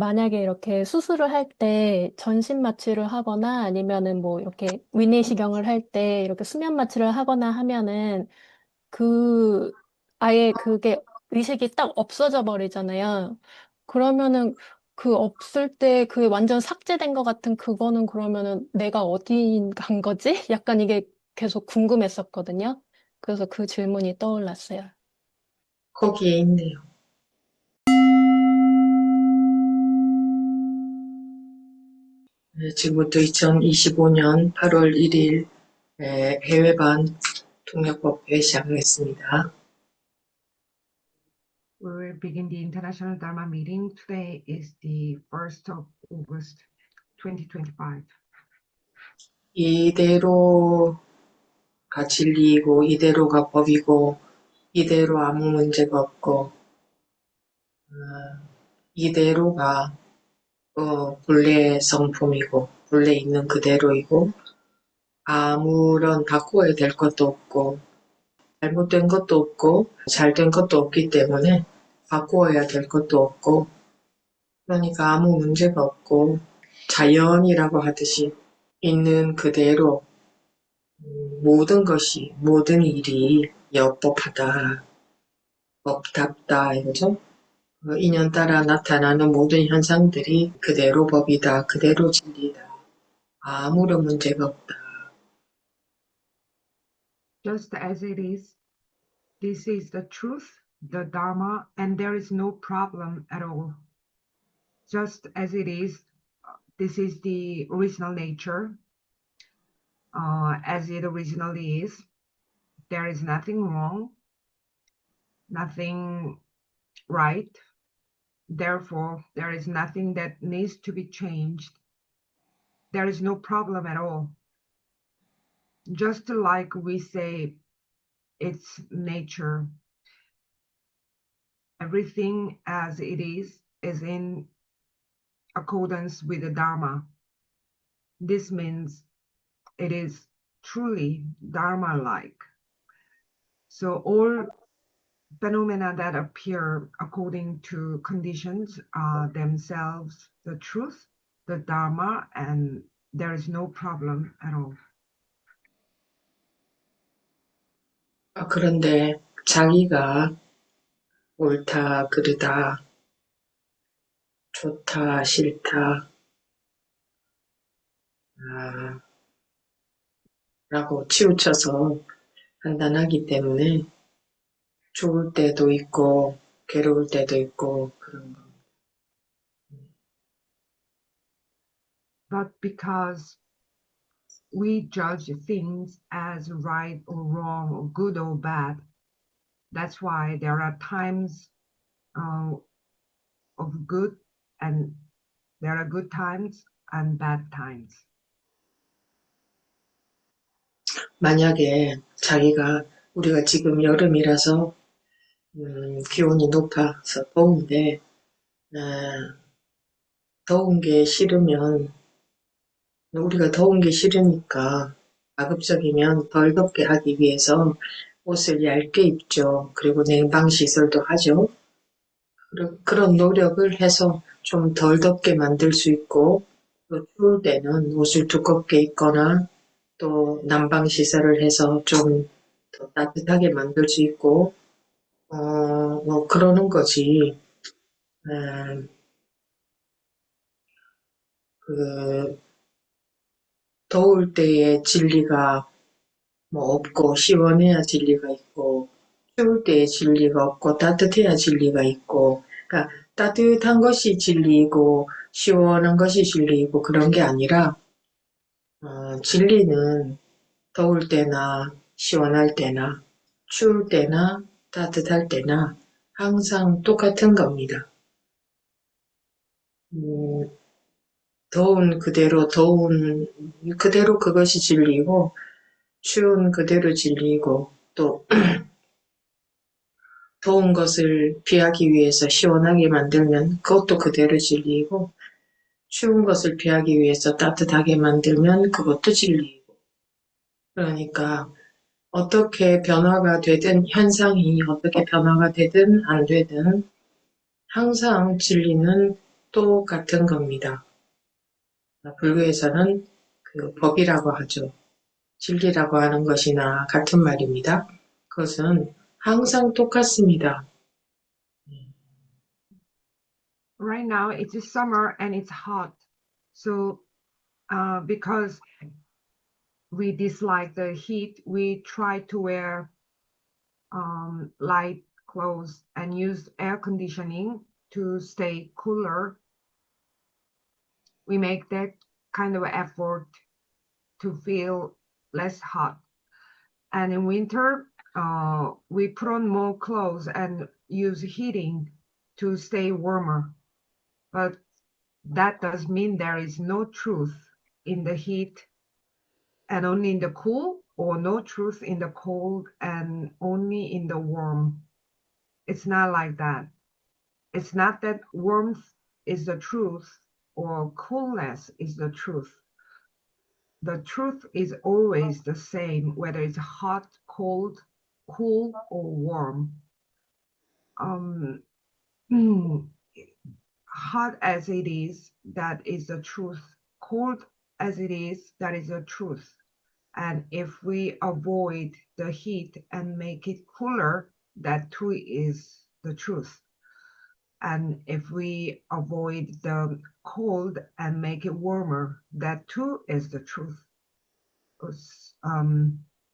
만약에 이렇게 수술을 할 때 전신 마취를 하거나 아니면은 뭐 이렇게 위내시경을 할 때 이렇게 수면 마취를 하거나 하면은 그 아예 그게 의식이 딱 없어져 버리잖아요. 그러면은 그 없을 때 그 완전 삭제된 것 같은 그거는 그러면은 내가 어디 간 거지? 약간 이게 계속 궁금했었거든요. 그래서 그 질문이 떠올랐어요. 거기에 있네요. 네, 지금부터 2025년 8월 1일 해외반 통역법회 시작하겠습니다. We will begin the International Dharma meeting. Today is the 1st of August 2025. 이대로가 진리이고, 이대로가 법이고, 이대로 아무 문제가 없고, 이대로가 본래 성품이고, 본래 있는 그대로이고, 아무런 바꿔야 될 것도 없고, 잘못된 것도 없고, 잘된 것도 없기 때문에 바꾸어야 될 것도 없고, 그러니까 아무 문제가 없고, 자연이라고 하듯이 있는 그대로 모든 것이, 모든 일이 여법하다, 법답다, 이거죠? 인연 따라 나타나는 모든 현상들이 그대로 법이다, 그대로 진리다. 아무런 문제가 없다. Just as it is, this is the truth, the Dharma, and there is no problem at all. Just as it is, this is the original nature, as it originally is. There is nothing wrong, nothing right. Therefore, there is nothing that needs to be changed. There is no problem at all. Just like we say, it's nature. Everything as it is in accordance with the Dharma. This means it is truly Dharma-like. So all phenomena that appear according to conditions are themselves the truth, the Dharma, and there is no problem at all. 그런데 자기가 옳다, 그르다, 좋다, 싫다, 라고 치우쳐서 판단하기 때문에 좋을 때도 있고, 괴로울 때도 있고, 그런 거. But because we judge things as right or wrong or good or bad, that's why there are times of good and there are good times and bad times. 만약에 자기가 우리가 지금 여름이라서 기온이 높아서 더운데 더운 게 싫으면 우리가 더운 게 싫으니까 가급적이면 덜 덥게 하기 위해서 옷을 얇게 입죠. 그리고 냉방 시설도 하죠. 그런 노력을 해서 좀 덜 덥게 만들 수 있고 또 추울 때는 옷을 두껍게 입거나 또 난방 시설을 해서 좀 더 따뜻하게 만들 수 있고 뭐 그러는 거지. 그 더울 때의 진리가 뭐 없고 시원해야 진리가 있고 추울 때의 진리가 없고 따뜻해야 진리가 있고 그러니까 따뜻한 것이 진리이고 시원한 것이 진리이고 그런 게 아니라 진리는 더울 때나 시원할 때나 추울 때나 따뜻할 때나 항상 똑같은 겁니다. 더운 그대로 그것이 진리고 추운 그대로 진리고 또 더운 것을 피하기 위해서 시원하게 만들면 그것도 그대로 진리이고 추운 것을 피하기 위해서 따뜻하게 만들면 그것도 진리이고 그러니까 어떻게 변화가 되든 현상이 어떻게 변화가 되든 안 되든 항상 진리는 똑같은 겁니다. 불교에서는 그 법이라고 하죠. 진리라고 하는 것이나 같은 말입니다. 그것은 항상 똑같습니다. Right now it's summer and it's hot. So because we dislike the heat, we try to wear light clothes and use air conditioning to stay cooler. We make that kind of effort to feel less hot. And in winter, we put on more clothes and use heating to stay warmer. But that does mean there is no truth in the heat and only in the cool, or no truth in the cold and only in the warm. It's not like that. It's not that warmth is the truth or coolness is the truth. The truth is always the same, whether it's hot, cold, cool, or warm. Hot as it is, that is the truth. Cold as it is, that is the truth. And if we avoid the heat and make it cooler, that too is the truth. And if we avoid the cold and make it warmer, that too is the truth.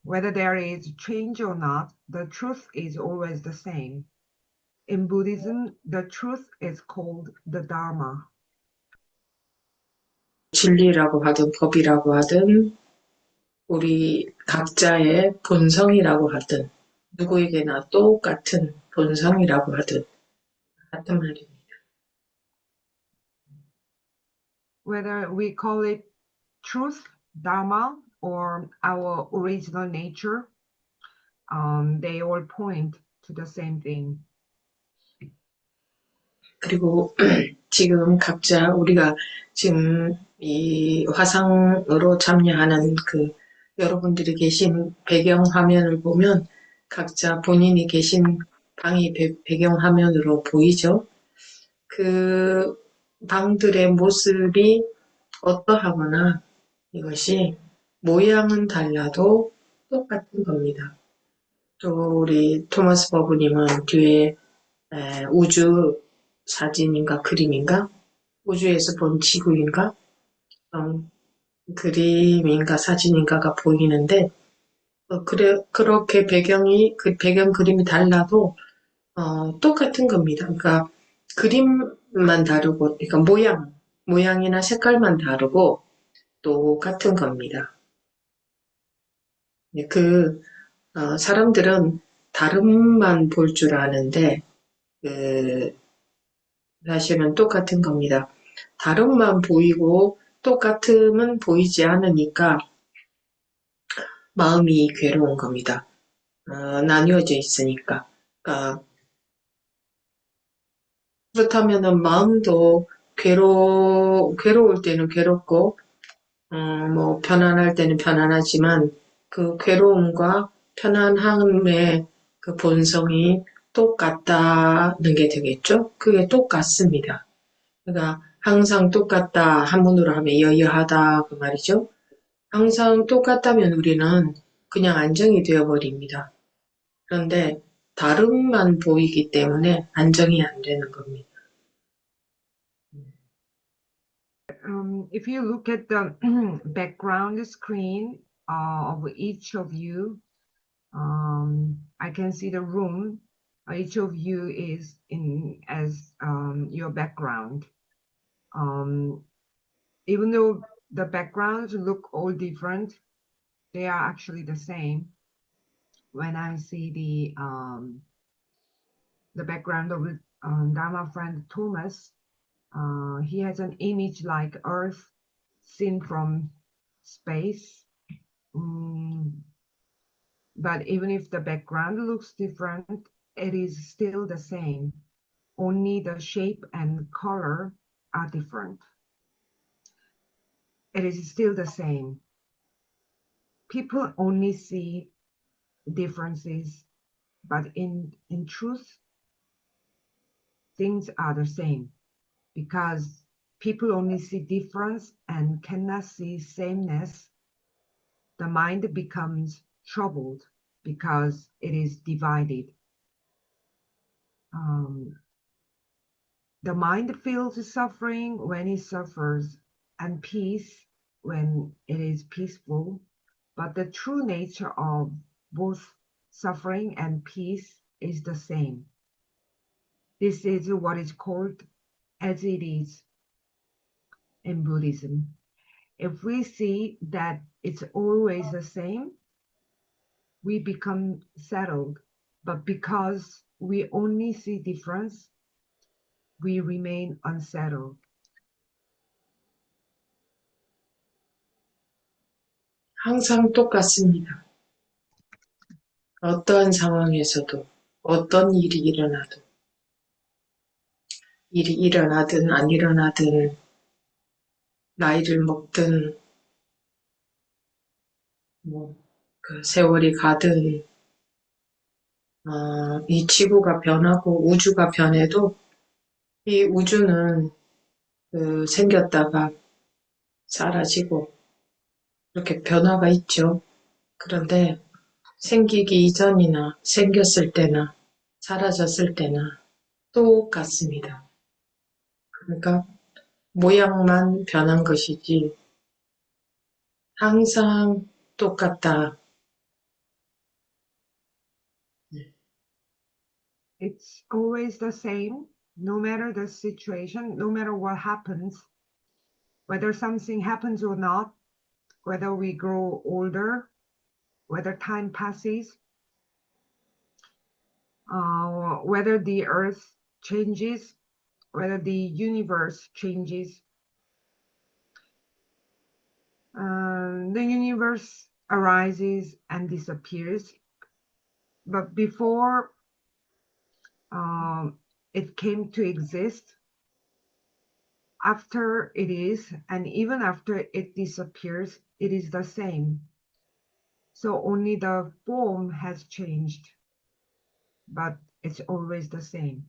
Whether there is change or not, the truth is always the same. In Buddhism, the truth is called the Dharma. 진리라고 하든 법이라고 하든 우리 각자의 본성이라고 하든 누구에게나 똑같은 본성이라고 하든 같은 말입니다. Whether we call it truth, Dharma, or our original nature, they all point to the same thing. 그리고 지금 각자 우리가 지금 이 화상으로 참여하는 그 여러분들이 계신 배경 화면을 보면 각자 본인이 계신 방이 배경 화면으로 보이죠? 그 방들의 모습이 어떠하거나 이것이 모양은 달라도 똑같은 겁니다. 또 우리 토마스 버브님은 뒤에 우주 사진인가 그림인가 우주에서 본 지구인가 그림인가 사진인가가 보이는데 그렇게 그 배경 그림이 달라도 똑같은 겁니다. 그러니까 그림만 다르고 그러니까 모양이나 색깔만 다르고 똑같은 겁니다. 사람들은 다름만 볼 줄 아는데 사실은 똑같은 겁니다. 다름만 보이고 똑같음은 보이지 않으니까 마음이 괴로운 겁니다. 나뉘어져 있으니까. 그렇다면은 마음도 괴로울 때는 괴롭고, 뭐 편안할 때는 편안하지만 그 괴로움과 편안함의 그 본성이 똑같다는 게 되겠죠? 그게 똑같습니다. 그러니까 항상 똑같다, 한문으로 하면 여여하다 그 말이죠. 항상 똑같다면 우리는 그냥 안정이 되어버립니다. 그런데 다름만 보이기 때문에 안정이 안 되는 겁니다. If you look at the background screen of each of you, I can see the room. Each of you is in as your background. Even though the backgrounds look all different, they are actually the same. When I see the background of Dharma friend Thomas, he has an image like Earth seen from space. But even if the background looks different, it is still the same. Only the shape and color are different. It is still the same. People only see differences, but in truth, things are the same. because people only see difference and cannot see sameness. The mind becomes troubled because it is divided. The mind feels suffering when it suffers and peace when it is peaceful. But the true nature of both suffering and peace is the same. This is what is called as it is in Buddhism. If we see that it's always the same, we become settled. But because we only see difference, we remain unsettled. 항상 똑같습니다. 어떠한 상황에서도, 어떤 일이 일어나도, 일이 일어나든 안 일어나든, 나이를 먹든, 그 세월이 가든, 이 지구가 변하고 우주가 변해도 이 우주는 생겼다가 사라지고 이렇게 변화가 있죠. 그런데 생기기 이전이나 생겼을 때나 사라졌을 때나 똑같습니다. 그러니까 모양만 변한 것이지 항상 똑같다. It's always the same, no matter the situation, no matter what happens, whether something happens or not, whether we grow older, whether time passes, whether the earth changes, whether the universe changes. The universe arises and disappears, but before it came to exist, after it is, and even after it disappears, it is the same. So only the form has changed, but it's always the same.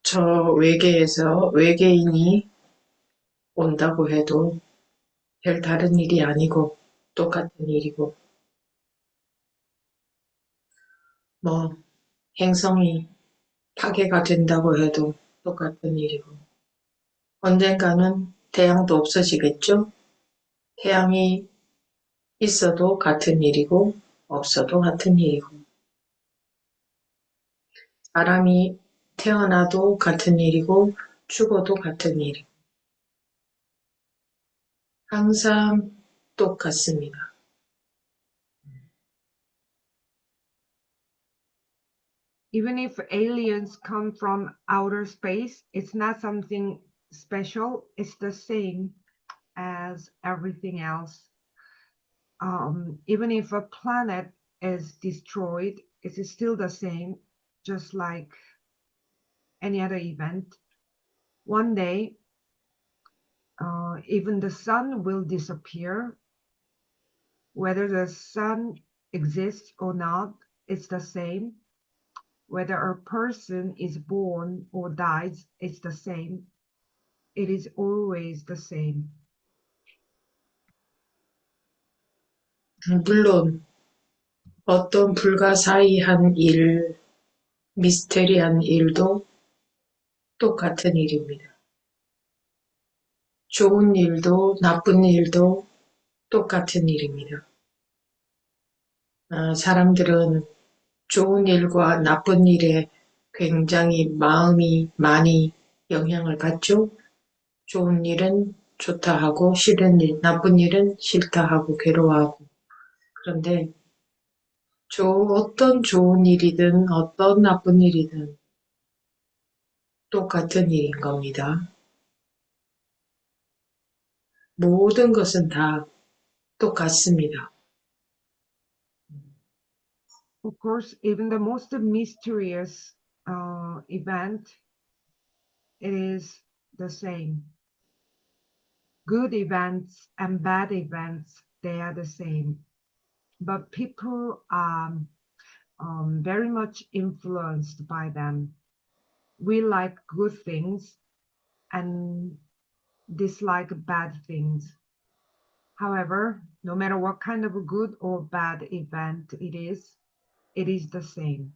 저 외계에서 외계인이 온다고 해도 별 다른 일이 아니고 똑같은 일이고 행성이 파괴가 된다고 해도 똑같은 일이고 언젠가는 태양도 없어지겠죠? 태양이 있어도 같은 일이고 없어도 같은 일이고 사람이 태어나도 같은 일이고 죽어도 같은 일이고 항상 똑같습니다. Even if aliens come from outer space, it's not something special. It's the same as everything else. Even if a planet is destroyed, it is still the same, just like any other event. One day, even the sun will disappear. Whether the sun exists or not, it's the same. Whether a person is born or dies, it's the same. It is always the same. 물론 어떤 불가사의한 일, 미스테리한 일도 똑같은 일입니다. 좋은 일도 나쁜 일도 똑같은 일입니다. 사람들은 좋은 일과 나쁜 일에 굉장히 마음이 많이 영향을 받죠. 좋은 일은 좋다 하고 싫은 일, 나쁜 일은 싫다 하고 괴로워하고 그런데 어떤 좋은 일이든 어떤 나쁜 일이든 똑같은 일인 겁니다. 모든 것은 다 똑같습니다. Of course, even the most mysterious event, it is the same. Good events and bad events, they are the same. But people very much influenced by them. We like good things and dislike bad things. However, no matter what kind of a good or bad event it is the same.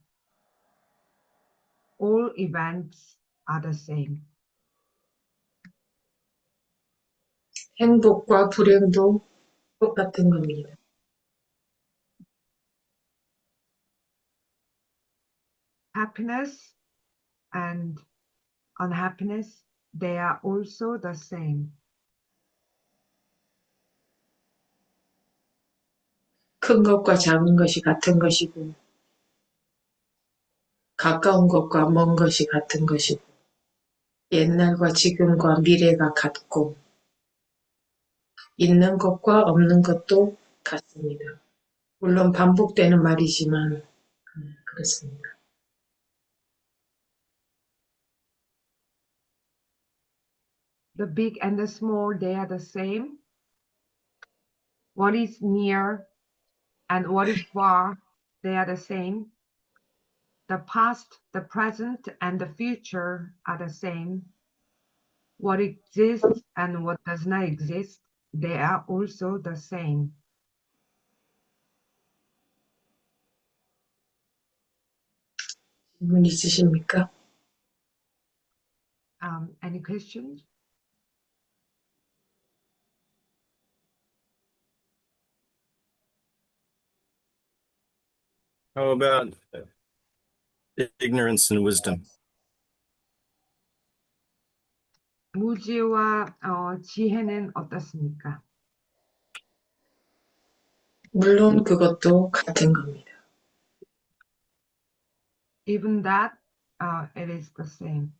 All events are the same. 행복과 불행도 똑같은 겁니다. Happiness and unhappiness, they are also the same. 큰 것과 작은 것이 같은 것이고, 가까운 것과 먼 것이 같은 것이고, 옛날과 지금과 미래가 같고, 있는 것과 없는 것도 같습니다. 물론 반복되는 말이지만, 그렇습니다. The big and the small, they are the same. What is near and what is far, they are the same. The past, the present, and the future are the same. What exists and what does not exist, they are also the same. 질문 있으십니까? Any questions? How about ignorance and wisdom? 무지와 지혜는 어떻습니까? 물론 그것도 같은 겁니다. Even that, it is the same.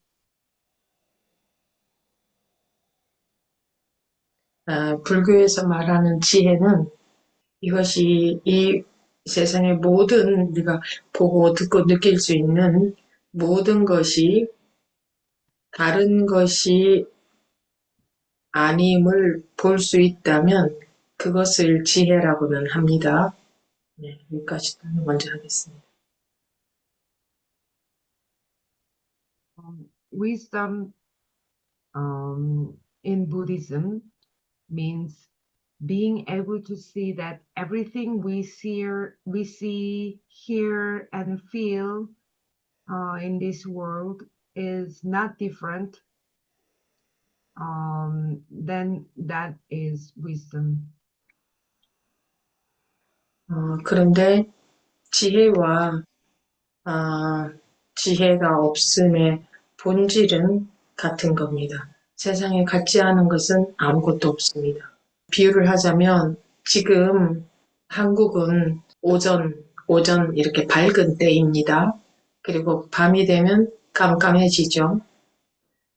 불교에서 말하는 지혜는 이것이 이 세상의 모든 우리가 보고 듣고 느낄 수 있는 모든 것이 다른 것이 아님을 볼 수 있다면 그것을 지혜라고는 합니다. 네, 여기까지 먼저 하겠습니다. Wisdom in Buddhism means being able to see that everything we see, hear, and feel in this world is not different. Then that is wisdom. 그런데 지혜와 지혜가 없음의 본질은 같은 겁니다. 세상에 같지 않은 것은 아무것도 없습니다. 비유를 하자면 지금 한국은 오전 이렇게 밝은 때입니다. 그리고 밤이 되면 깜깜해지죠.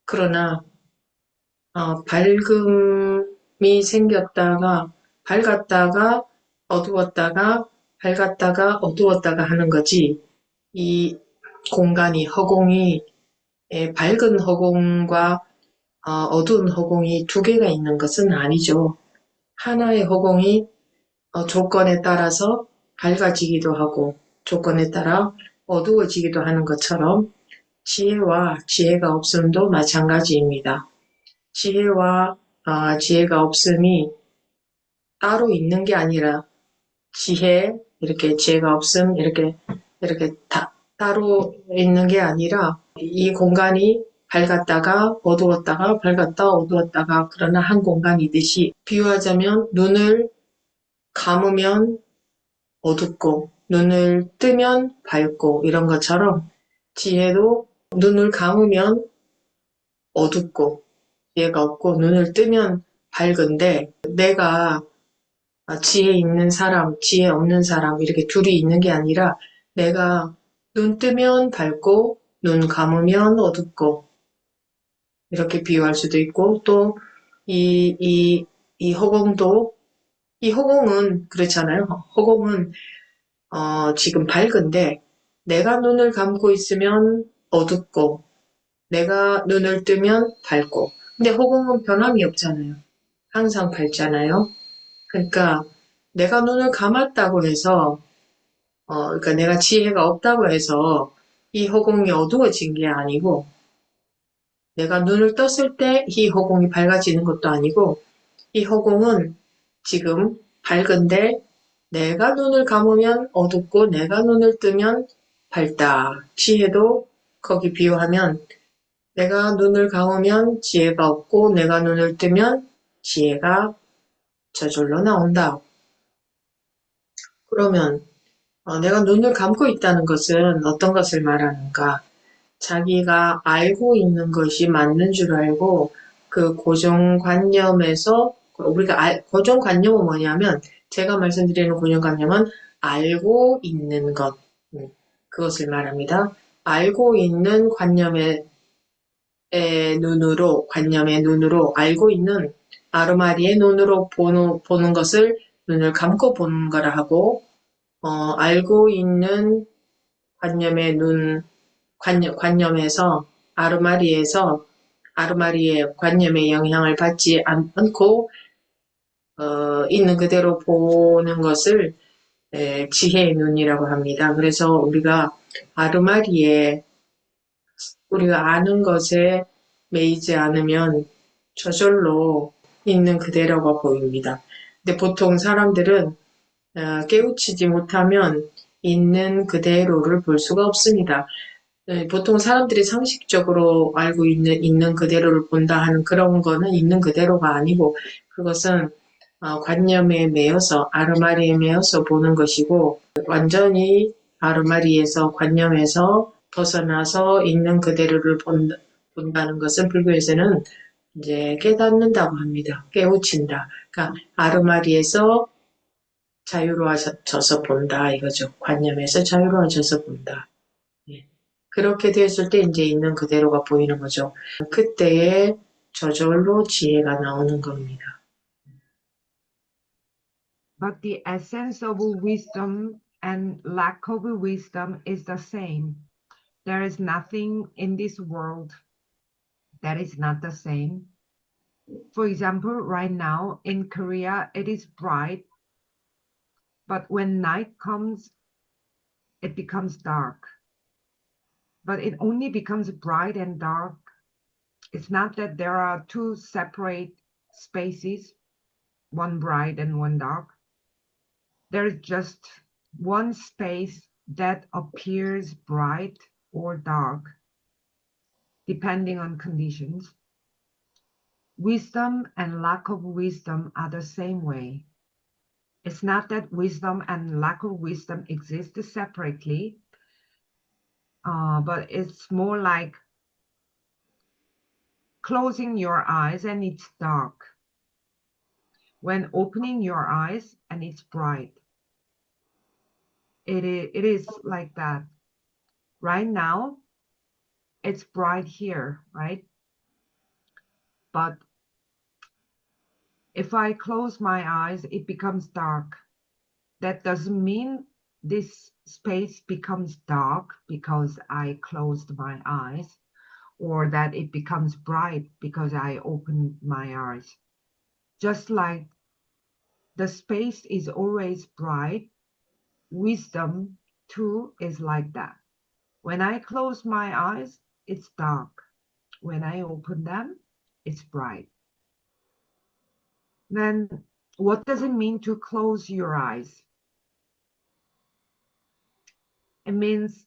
그러나 밝음이 생겼다가 밝았다가 어두웠다가 밝았다가 어두웠다가 하는 거지 이 공간이 허공이 밝은 허공과 어두운 허공이 두 개가 있는 것은 아니죠. 하나의 허공이 조건에 따라서 밝아지기도 하고 조건에 따라 어두워지기도 하는 것처럼 지혜와 지혜가 없음도 마찬가지입니다. 지혜와 지혜가 없음이 따로 있는 게 아니라 지혜 이렇게 지혜가 없음 이렇게 따로 있는 게 아니라 이 공간이 밝았다가 어두웠다가 밝았다 어두웠다가 그러나 한 공간이듯이 비유하자면 눈을 감으면 어둡고 눈을 뜨면 밝고 이런 것처럼 지혜도 눈을 감으면 어둡고 지혜가 없고 눈을 뜨면 밝은데 내가 지혜 있는 사람, 지혜 없는 사람 이렇게 둘이 있는 게 아니라 내가 눈 뜨면 밝고 눈 감으면 어둡고 이렇게 비유할 수도 있고 또 이 허공도 이 허공은 그렇잖아요. 허공은 지금 밝은데 내가 눈을 감고 있으면 어둡고 내가 눈을 뜨면 밝고 근데 허공은 변함이 없잖아요. 항상 밝잖아요. 그러니까 내가 눈을 감았다고 해서 그러니까 내가 지혜가 없다고 해서 이 허공이 어두워진 게 아니고, 내가 눈을 떴을 때 이 허공이 밝아지는 것도 아니고, 이 허공은 지금 밝은데 내가 눈을 감으면 어둡고 내가 눈을 뜨면 밝다. 지혜도 거기 비유하면 내가 눈을 감으면 지혜가 없고 내가 눈을 뜨면 지혜가 저절로 나온다. 그러면 내가 눈을 감고 있다는 것은 어떤 것을 말하는가? 자기가 알고 있는 것이 맞는 줄 알고 그 고정관념에서 우리가 고정관념은 뭐냐면 제가 말씀드리는 고정관념은 알고 있는 것 그것을 말합니다. 알고 있는 관념의 눈으로 알고 있는 아르마리의 눈으로 보는 것을 눈을 감고 보는 거라 하고 알고 있는 관념의 관념에서 아르마리의 관념에 영향을 받지 않고 있는 그대로 보는 것을 지혜의 눈이라고 합니다. 그래서 우리가 아는 것에 매이지 않으면 저절로 있는 그대로가 보입니다. 근데 보통 사람들은 깨우치지 못하면 있는 그대로를 볼 수가 없습니다. 보통 사람들이 상식적으로 알고 있는 그대로를 본다 하는 그런 거는 있는 그대로가 아니고 그것은 관념에 매여서 아르마리에 매여서 보는 것이고 완전히 아르마리에서 관념에서 벗어나서 있는 그대로를 본다는 것은 불교에서는 이제 깨닫는다고 합니다. 깨우친다. 그러니까 아르마리에서 자유로워져서 본다 이거죠. 관념에서 자유로워져서 본다. 예. 그렇게 됐을 때 이제 있는 그대로가 보이는 거죠. 그때에 저절로 지혜가 나오는 겁니다. But the essence of wisdom and lack of wisdom is the same. There is nothing in this world that is not the same. For example, right now in Korea, it is bright, but when night comes, it becomes dark. But it only becomes bright and dark. It's not that there are two separate spaces, one bright and one dark. There is just one space that appears bright or dark, depending on conditions. Wisdom and lack of wisdom are the same way. It's not that wisdom and lack of wisdom exist separately, but it's more like closing your eyes and it's dark, when opening your eyes and it's bright. It is like that. Right now, it's bright here, right? But if I close my eyes, it becomes dark. That doesn't mean this space becomes dark because I closed my eyes, or that it becomes bright because I opened my eyes. Just like the space is always bright, wisdom too is like that. When I close my eyes, it's dark. When I open them, it's bright. Then what does it mean to close your eyes? It means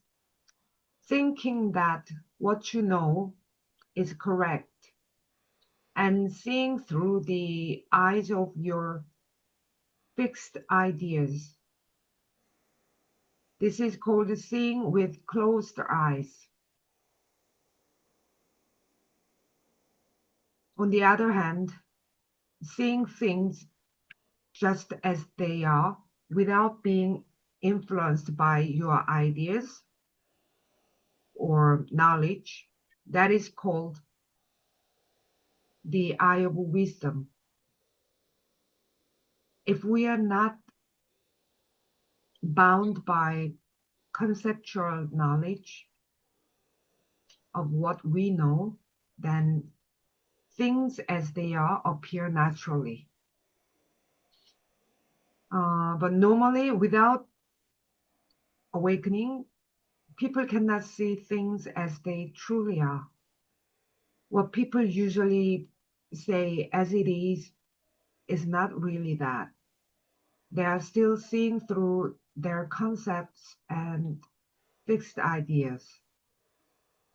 thinking that what you know is correct and seeing through the eyes of your fixed ideas. This is called seeing with closed eyes. On the other hand, seeing things just as they are without being influenced by your ideas or knowledge, that is called the eye of wisdom. If we are not bound by conceptual knowledge of what we know, then things as they are appear naturally. But normally, without awakening, people cannot see things as they truly are. What people usually say as it is not really that. They are still seeing through their concepts and fixed ideas.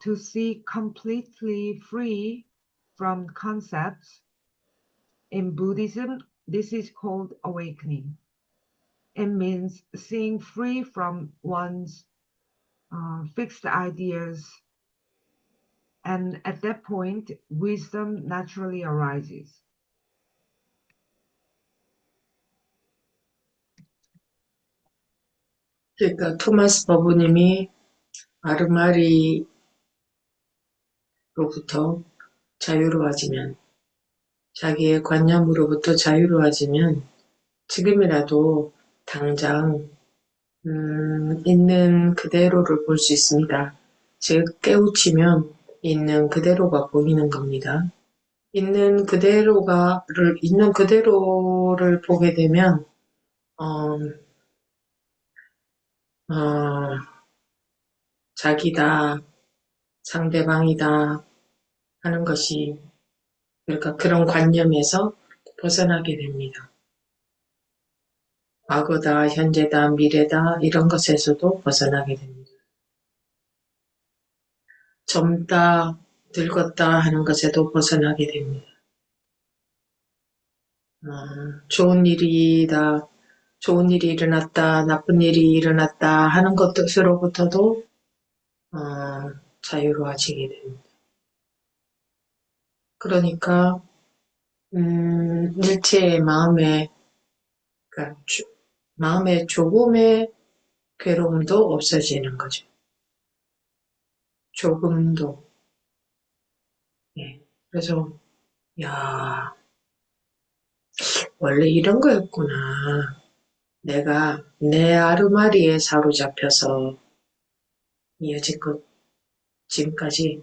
To see completely free from concepts, in Buddhism, this is called awakening. It means seeing free from one's fixed ideas, and at that point, wisdom naturally arises. 그러니까 토마스 버부님이 아르마리로부터 자유로워지면, 자기의 관념으로부터 자유로워지면 지금이라도 당장 있는 그대로를 볼 수 있습니다. 즉 깨우치면 있는 그대로가 보이는 겁니다. 있는 그대로를 보게 되면 자기다, 상대방이다 하는 것이, 그러니까 그런 관념에서 벗어나게 됩니다. 과거다, 현재다, 미래다 이런 것에서도 벗어나게 됩니다. 젊다, 늙었다 하는 것에도 벗어나게 됩니다. 좋은 일이 일어났다, 나쁜 일이 일어났다 하는 것으로부터도 자유로워지게 됩니다. 그러니까 일체의 그러니까 마음의 조금의 괴로움도 없어지는 거죠. 조금도. 예. 그래서 야, 원래 이런 거였구나. 내가 내 아르마리에 사로잡혀서 여지껏 지금까지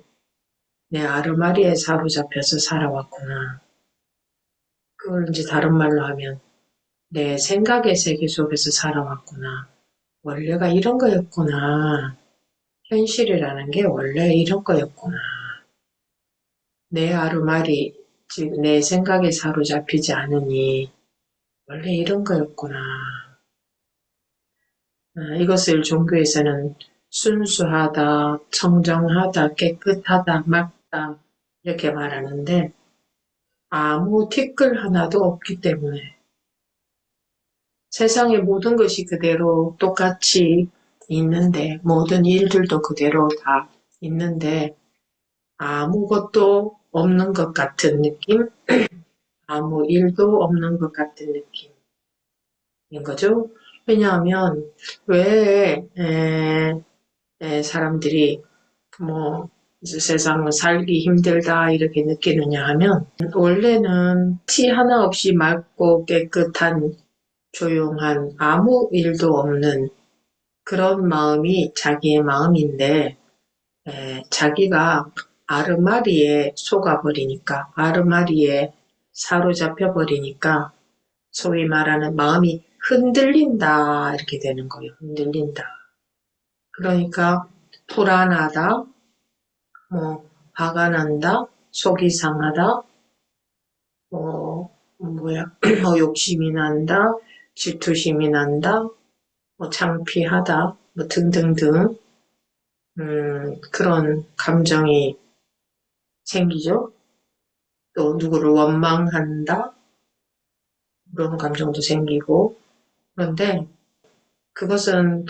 내 아르마리에 사로잡혀서 살아왔구나. 그걸 이제 다른 말로 하면 내 생각의 세계 속에서 살아왔구나. 원래가 이런 거였구나. 현실이라는 게 원래 이런 거였구나. 내 아르마리, 즉 내 생각에 사로잡히지 않으니 원래 이런 거였구나. 이것을 종교에서는 순수하다, 청정하다, 깨끗하다, 맑다 이렇게 말하는데 아무 티끌 하나도 없기 때문에 세상의 모든 것이 그대로 똑같이 있는데 모든 일들도 그대로 다 있는데 아무것도 없는 것 같은 느낌? 아무 일도 없는 것 같은 느낌인 거죠. 왜냐하면 왜 사람들이 세상을 살기 힘들다 이렇게 느끼느냐 하면 원래는 티 하나 없이 맑고 깨끗한 조용한 아무 일도 없는 그런 마음이 자기의 마음인데 자기가 아르마리에 속아버리니까 아르마리에 사로잡혀 버리니까 소위 말하는 마음이 흔들린다 이렇게 되는 거예요. 흔들린다. 그러니까 불안하다, 화가 난다, 속이 상하다, 욕심이 난다, 질투심이 난다, 창피하다, 등등등 그런 감정이 생기죠. 또 누구를 원망한다, 그런 감정도 생기고 그런데 그것은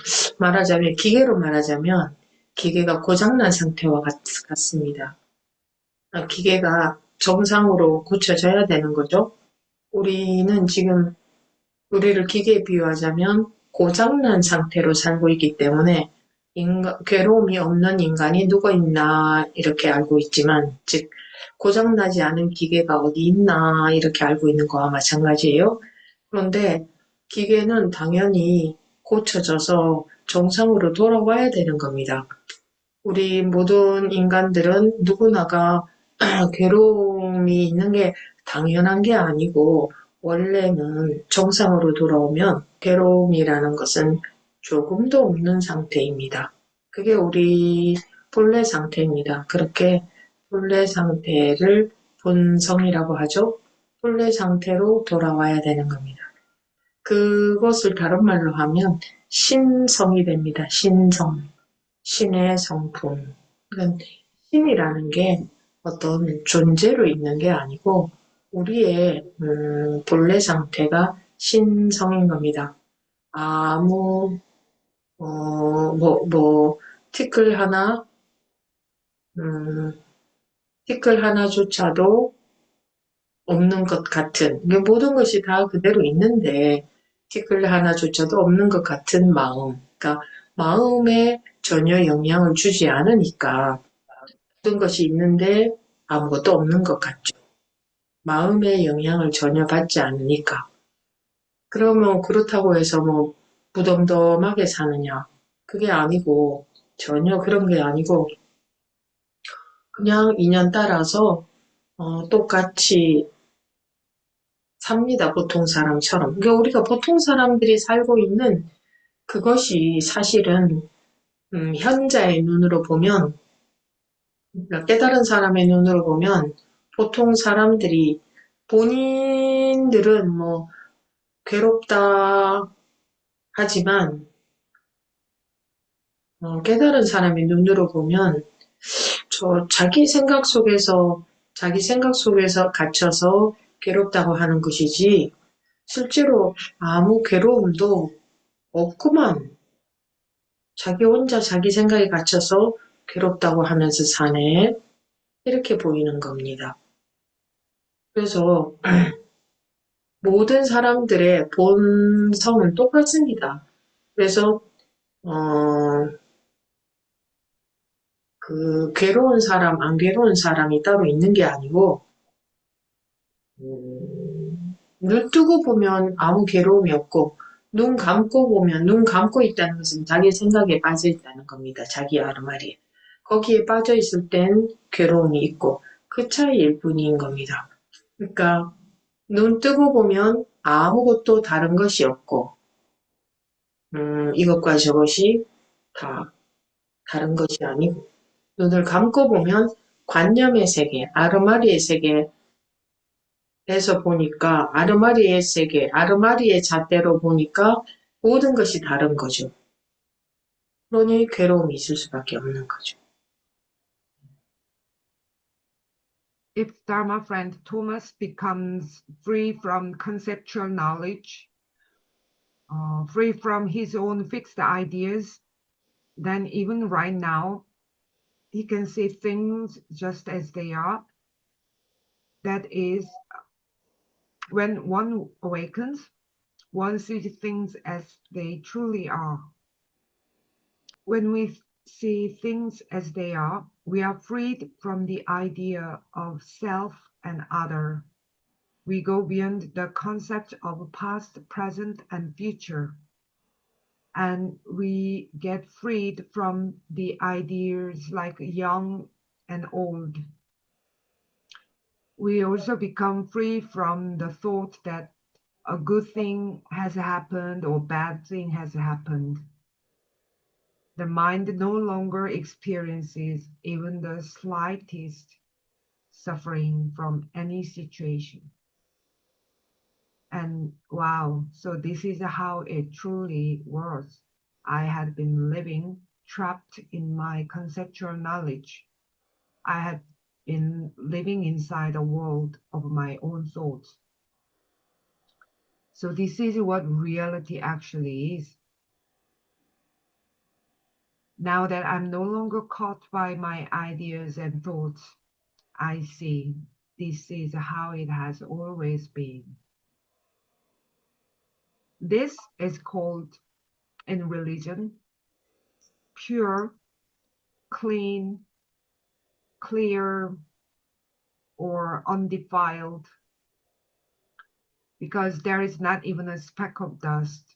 기계로 말하자면 기계가 고장난 상태와 같습니다. 기계가 정상으로 고쳐져야 되는 거죠. 우리는 지금 우리를 기계에 비유하자면 고장난 상태로 살고 있기 때문에 괴로움이 없는 인간이 누가 있나 이렇게 알고 있지만 즉 고장나지 않은 기계가 어디 있나 이렇게 알고 있는 거와 마찬가지예요. 그런데 기계는 당연히 고쳐져서 정상으로 돌아와야 되는 겁니다. 우리 모든 인간들은 누구나가 괴로움이 있는 게 당연한 게 아니고 원래는 정상으로 돌아오면 괴로움이라는 것은 조금도 없는 상태입니다. 그게 우리 본래 상태입니다. 그렇게 본래 상태를 본성이라고 하죠. 본래 상태로 돌아와야 되는 겁니다. 그것을 다른 말로 하면 신성이 됩니다. 신성, 신의 성품. 그러니까 신이라는 게 어떤 존재로 있는 게 아니고 우리의 본래 상태가 신성인 겁니다. 아무 티끌 하나, 음, 티끌 하나조차도 없는 것 같은, 이게 모든 것이 다 그대로 있는데, 티끌 하나조차도 없는 것 같은 마음. 그러니까, 마음에 전혀 영향을 주지 않으니까, 모든 것이 있는데 아무것도 없는 것 같죠. 마음의 영향을 전혀 받지 않으니까. 그러면 그렇다고 해서 뭐, 무덤덤하게 사느냐? 그게 아니고, 전혀 그런 게 아니고, 그냥 인연 따라서 똑같이 삽니다. 보통 사람처럼. 그러니까 우리가 보통 사람들이 살고 있는 그것이 사실은 현자의 눈으로 보면, 그러니까 깨달은 사람의 눈으로 보면 보통 사람들이 본인들은 뭐 괴롭다 하지만 깨달은 사람의 눈으로 보면 자기 생각 속에서 갇혀서 괴롭다고 하는 것이지 실제로 아무 괴로움도 없구만. 자기 혼자 자기 생각에 갇혀서 괴롭다고 하면서 사네. 이렇게 보이는 겁니다. 그래서 모든 사람들의 본성은 똑같습니다. 그래서 그 괴로운 사람, 안 괴로운 사람이 따로 있는 게 아니고 눈 뜨고 보면 아무 괴로움이 없고 눈 감고 보면 눈 감고 있다는 것은 자기 생각에 빠져 있다는 겁니다. 자기 아르마리에. 거기에 빠져 있을 땐 괴로움이 있고 그 차이일 뿐인 겁니다. 그러니까 눈 뜨고 보면 아무것도 다른 것이 없고 이것과 저것이 다 다른 것이 아니고 눈을 감고 보면 관념의 세계, 아르마리의 세계에서 보니까 아르마리의 세계, 아르마리의 잣대로 보니까 모든 것이 다른 거죠. 그러니 괴로움이 있을 수밖에 없는 거죠. If Dharma friend Thomas becomes free from conceptual knowledge, free from his own fixed ideas, then even right now, he can see things just as they are. That is, when one awakens, one sees things as they truly are. When we see things as they are, we are freed from the idea of self and other. We go beyond the concept of past, present, and future. And we get freed from the ideas like young and old. We also become free from the thought that a good thing has happened or bad thing has happened. The mind no longer experiences even the slightest suffering from any situation. And wow, so this is how it truly was. I had been living trapped in my conceptual knowledge. I had been living inside a world of my own thoughts. So this is what reality actually is. Now that I'm no longer caught by my ideas and thoughts, I see this is how it has always been. This is called in religion pure, clean, clear, or undefiled, because there is not even a speck of dust.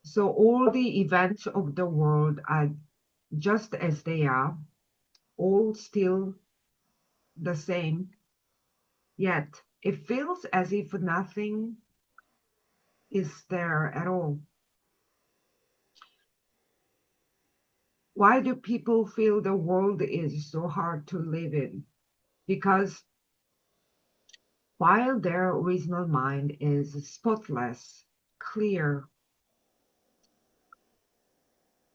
So all the events of the world are just as they are, all still the same, yet it feels as if nothing is there at all. Why do people feel the world is so hard to live in? Because while their original mind is spotless, clear,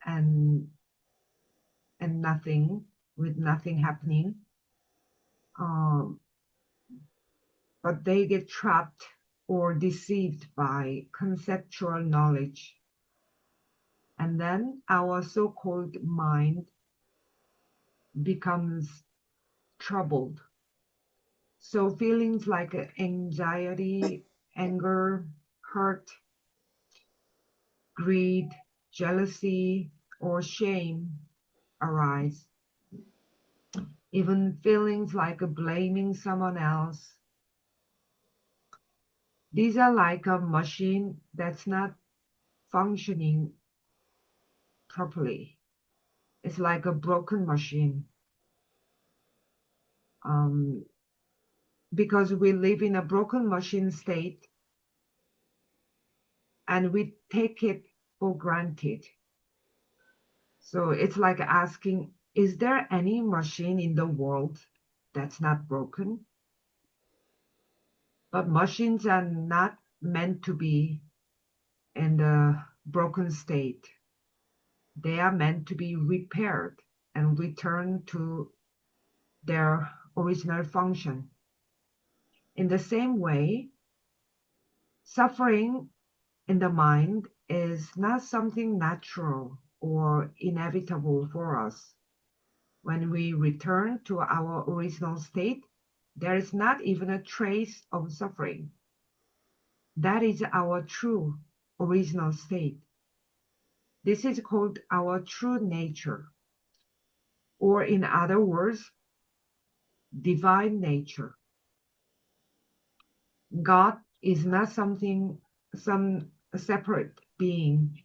and nothing, with nothing happening, um, but they get trapped or deceived by conceptual knowledge. And then our so-called mind becomes troubled. So feelings like anxiety, anger, hurt, greed, jealousy, or shame arise. Even feelings like blaming someone else. These are like a machine that's not functioning properly. It's like a broken machine. Because we live in a broken machine state and we take it for granted. So it's like asking, is there any machine in the world that's not broken? But machines are not meant to be in the broken state. They are meant to be repaired and return to their original function. In the same way, suffering in the mind is not something natural or inevitable for us. When we return to our original state, there is not even a trace of suffering. That is our true original state. This is called our true nature, or in other words, divine nature. God is not some separate being.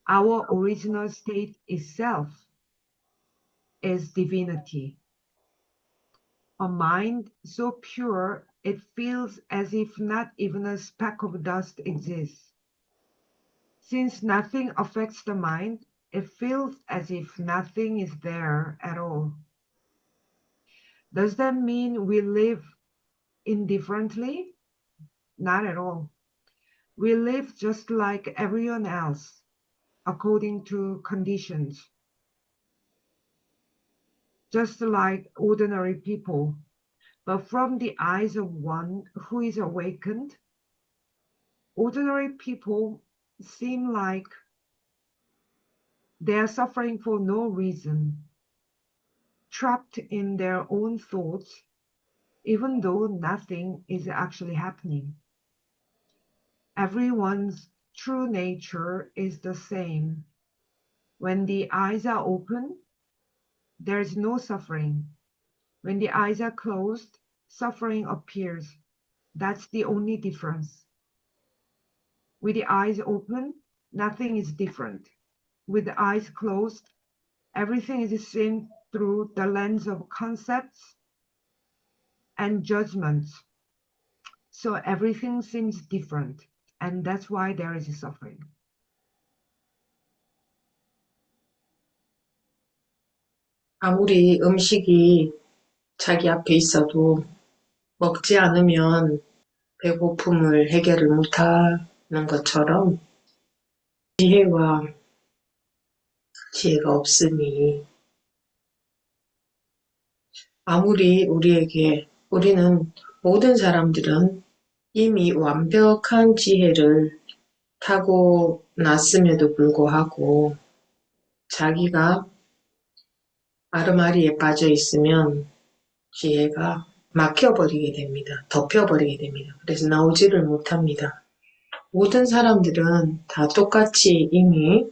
Our original state itself is divinity. A mind so pure it feels as if not even a speck of dust exists. Since nothing affects the mind, it feels as if nothing is there at all. Does that mean we live indifferently? Not at all. We live just like everyone else, according to conditions, just like ordinary people. But from the eyes of one who is awakened, ordinary people seem like they are suffering for no reason, trapped in their own thoughts, even though nothing is actually happening. Everyone's true nature is the same. When the eyes are open, there is no suffering. When the eyes are closed, suffering appears. That's the only difference. With the eyes open, nothing is different. With the eyes closed, everything is seen through the lens of concepts and judgments. So everything seems different, and that's why there is suffering. 아무리 음식이 자기 앞에 있어도 먹지 않으면 배고픔을 해결을 못하는 것처럼 지혜와 지혜가 없으니 아무리 우리는 모든 사람들은 이미 완벽한 지혜를 타고났음에도 불구하고 자기가 아르마리에 빠져 있으면 지혜가 막혀버리게 됩니다. 덮여버리게 됩니다. 그래서 나오지를 못합니다. 모든 사람들은 다 똑같이 이미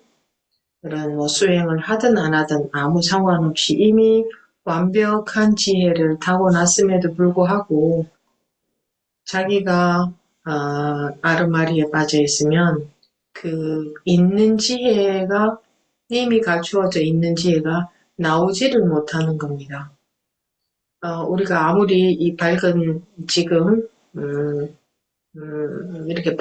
그런 수행을 하든 안 하든 아무 상관없이 이미 완벽한 지혜를 타고났음에도 불구하고 자기가 아르마리에 빠져 있으면 그 있는 지혜가 이미 갖추어져 있는 지혜가 나오지를 못하는 겁니다. 우리가 아무리 이 밝은 지금 이렇게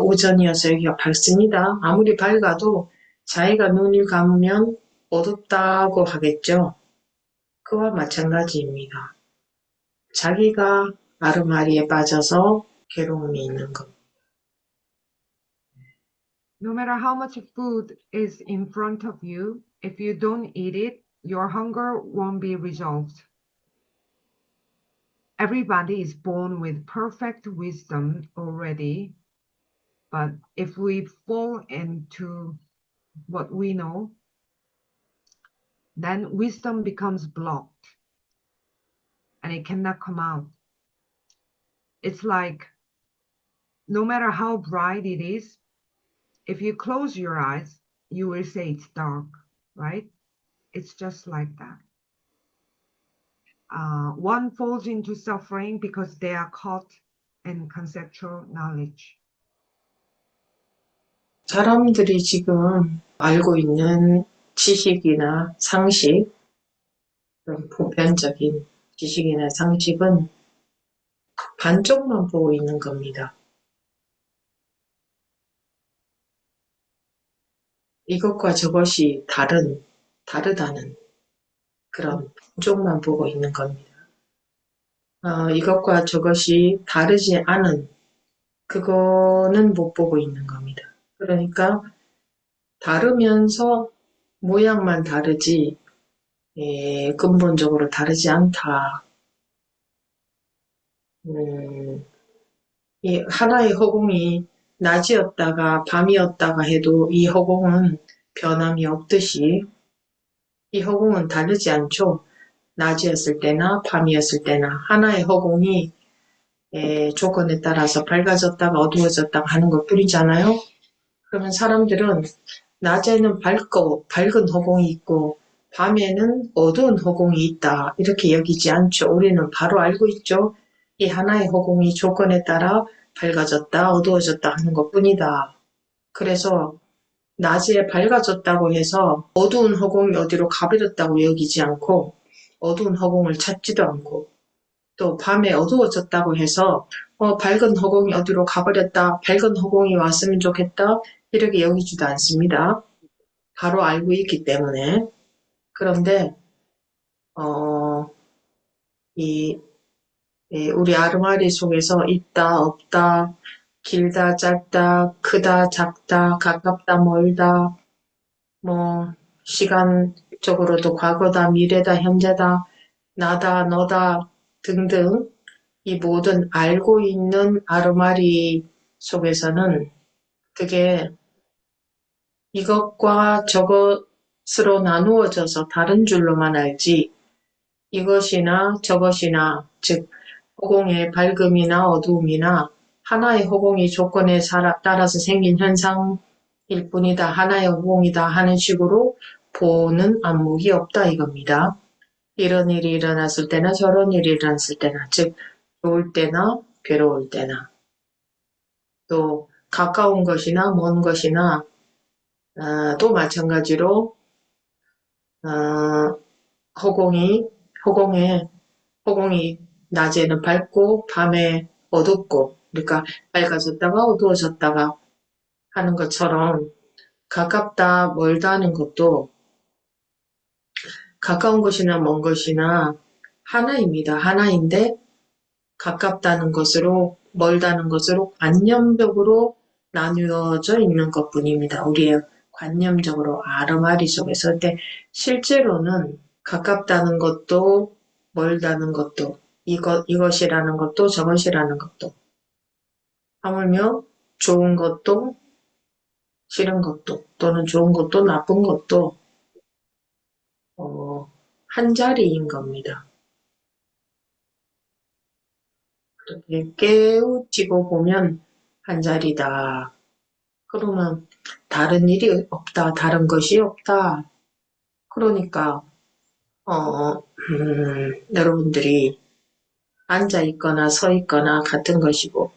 오전이어서 여기가 밝습니다. 아무리 밝아도 자기가 눈을 감으면 어둡다고 하겠죠. 그와 마찬가지입니다. 자기가 아르마리에 빠져서 괴로움이 있는 것. No matter how much food is in front of you, if you don't eat it, your hunger won't be resolved. Everybody is born with perfect wisdom already, but if we fall into what we know, then wisdom becomes blocked and it cannot come out. It's like no matter how bright it is, if you close your eyes, you will say it's dark, right? It's just like that. One falls into suffering because they are caught in conceptual knowledge. 사람들이 지금 알고 있는 지식이나 상식, 그런 보편적인 지식이나 상식은 반쪽만 보고 있는 겁니다. 이것과 저것이 다르다는 그런 반쪽만 보고 있는 겁니다. 이것과 저것이 다르지 않은 그거는 못 보고 있는 겁니다. 그러니까 다르면서 모양만 다르지 근본적으로 다르지 않다. 이 하나의 허공이 낮이었다가 밤이었다가 해도 이 허공은 변함이 없듯이 이 허공은 다르지 않죠. 낮이었을 때나 밤이었을 때나 하나의 허공이 조건에 따라서 밝아졌다가 어두워졌다가 하는 것 뿐이잖아요. 그러면 사람들은 낮에는 밝은 허공이 있고 밤에는 어두운 허공이 있다 이렇게 여기지 않죠. 우리는 바로 알고 있죠. 이 하나의 허공이 조건에 따라 밝아졌다 어두워졌다 하는 것 뿐이다. 그래서 낮에 밝아졌다고 해서 어두운 허공이 어디로 가버렸다고 여기지 않고 어두운 허공을 찾지도 않고 또 밤에 어두워졌다고 해서 밝은 허공이 어디로 가버렸다 밝은 허공이 왔으면 좋겠다 이렇게 여기지도 않습니다. 바로 알고 있기 때문에. 그런데 우리 아르마리 속에서 있다 없다 길다 짧다 크다 작다 가깝다 멀다 뭐 시간적으로도 과거다 미래다 현재다 나다 너다 등등 이 모든 알고 있는 아르마리 속에서는 그게 이것과 저것으로 나누어져서 다른 줄로만 알지 이것이나 저것이나 즉 허공의 밝음이나 어두움이나 하나의 허공이 조건에 따라서 생긴 현상일 뿐이다. 하나의 허공이다 하는 식으로 보는 안목이 없다 이겁니다. 이런 일이 일어났을 때나 저런 일이 일어났을 때나 즉 좋을 때나 괴로울 때나 또 가까운 것이나 먼 것이나 또 마찬가지로 허공이 낮에는 밝고 밤에 어둡고 그러니까 밝아졌다가 어두워졌다가 하는 것처럼 가깝다 멀다 하는 것도 가까운 것이나 먼 것이나 하나입니다. 하나인데 가깝다는 것으로 멀다는 것으로 관념적으로 나누어져 있는 것뿐입니다. 우리의 관념적으로 아르마리 속에서 근데 실제로는 가깝다는 것도 멀다는 것도 이것이라는 것도 저것이라는 것도 하물며 좋은 것도 싫은 것도 또는 좋은 것도 나쁜 것도 한 자리인 겁니다. 그렇게 깨우치고 보면 한 자리다. 그러면 다른 일이 없다. 다른 것이 없다. 그러니까 여러분들이 앉아 있거나 서 있거나 같은 것이고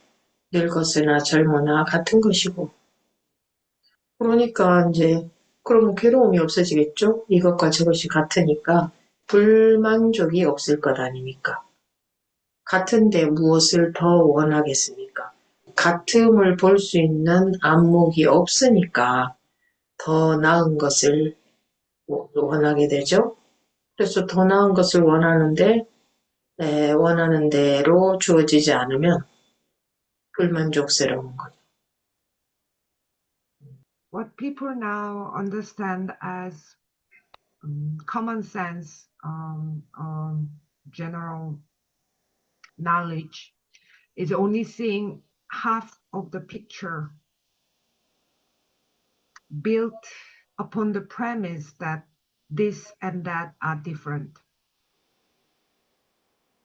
늙었으나 젊으나 같은 것이고 그러니까 이제 그러면 괴로움이 없어지겠죠? 이것과 저것이 같으니까 불만족이 없을 것 아닙니까? 같은데 무엇을 더 원하겠습니까? 같음을 볼 수 있는 안목이 없으니까 더 나은 것을 원하게 되죠. 그래서 더 나은 것을 원하는데 원하는 대로 주어지지 않으면 불만족스러운 거죠. What people now understand as common sense, general knowledge, is only seeing half of the picture, built upon the premise that this and that are different.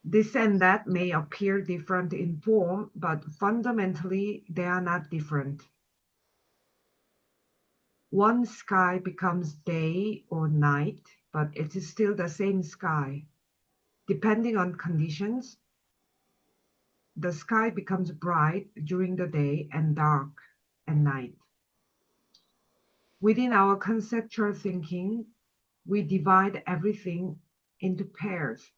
This and that may appear different in form, but fundamentally they are not different. One sky becomes day or night, but it is still the same sky. Depending on conditions, the sky becomes bright during the day and dark at night. Within our conceptual thinking, we divide everything into pairs: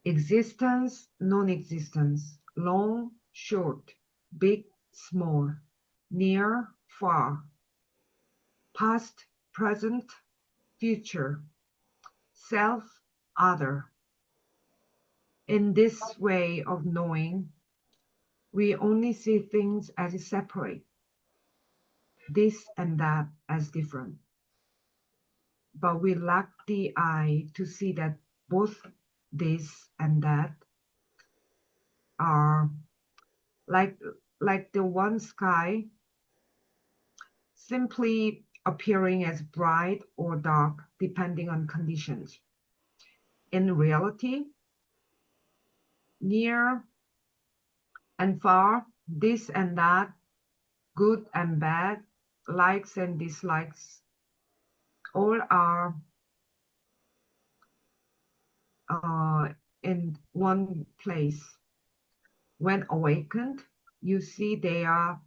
existence, non-existence, long, short, big, small, near, far, past, present, future, self, other. In this way of knowing, we only see things as separate, this and that as different. But we lack the eye to see that both this and that are like the one sky, simply appearing as bright or dark depending on conditions. In reality, near and far, this and that, good and bad, likes and dislikes, all are in one place. When awakened, you see they are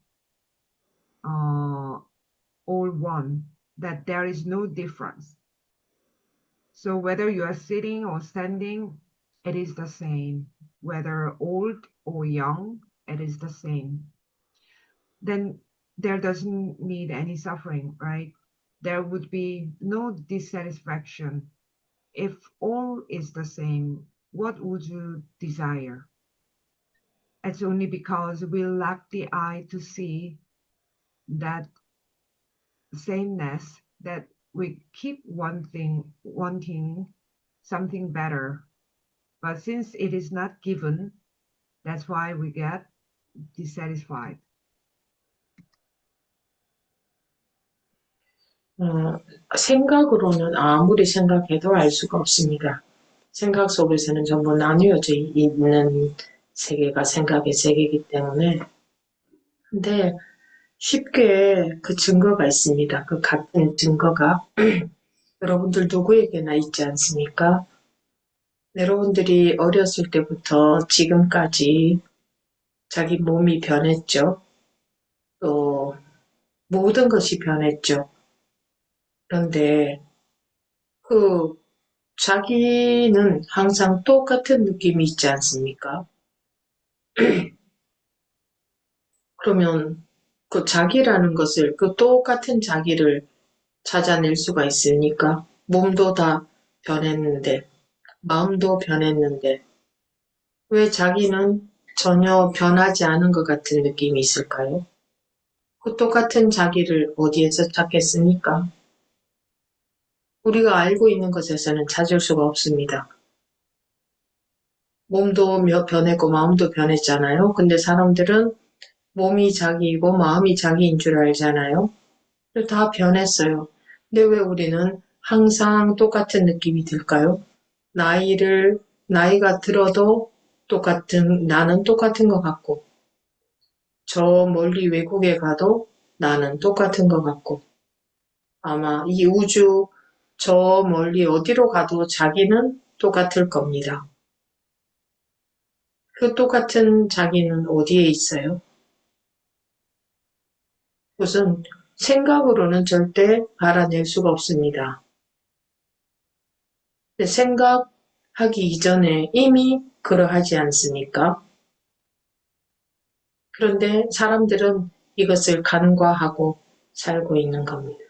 all one, that there is no difference. So whether you are sitting or standing, it is the same. Whether old or young, it is the same. Then there doesn't need any suffering, right? There would be no dissatisfaction. If all is the same, what would you desire? It's only because we lack the eye to see that sameness that we keep wanting something better. But since it is not given, that's why we get dissatisfied. 생각으로는 아무리 생각해도 알 수가 없습니다. 생각 속에서는 전부 나뉘어져 있는 세계가 생각의 세계이기 때문에. 근데 쉽게 그 증거가 있습니다. 그 같은 증거가 여러분들 누구에게나 있지 않습니까? 여러분들이 어렸을 때부터 지금까지 자기 몸이 변했죠. 또 모든 것이 변했죠. 그런데 그 자기는 항상 똑같은 느낌이 있지 않습니까? 그러면 그 자기라는 것을, 그 똑같은 자기를 찾아낼 수가 있습니까? 몸도 다 변했는데, 마음도 변했는데, 왜 자기는 전혀 변하지 않은 것 같은 느낌이 있을까요? 그 똑같은 자기를 어디에서 찾겠습니까? 우리가 알고 있는 것에서는 찾을 수가 없습니다. 몸도 변했고 마음도 변했잖아요. 근데 사람들은 몸이 자기이고 마음이 자기인 줄 알잖아요. 다 변했어요. 근데 왜 우리는 항상 똑같은 느낌이 들까요? 나이가 들어도 나는 똑같은 것 같고, 저 멀리 외국에 가도 나는 똑같은 것 같고, 아마 이 우주 저 멀리 어디로 가도 자기는 똑같을 겁니다. 그 똑같은 자기는 어디에 있어요? 그것은 생각으로는 절대 알아낼 수가 없습니다. 생각하기 이전에 이미 그러하지 않습니까? 그런데 사람들은 이것을 간과하고 살고 있는 겁니다.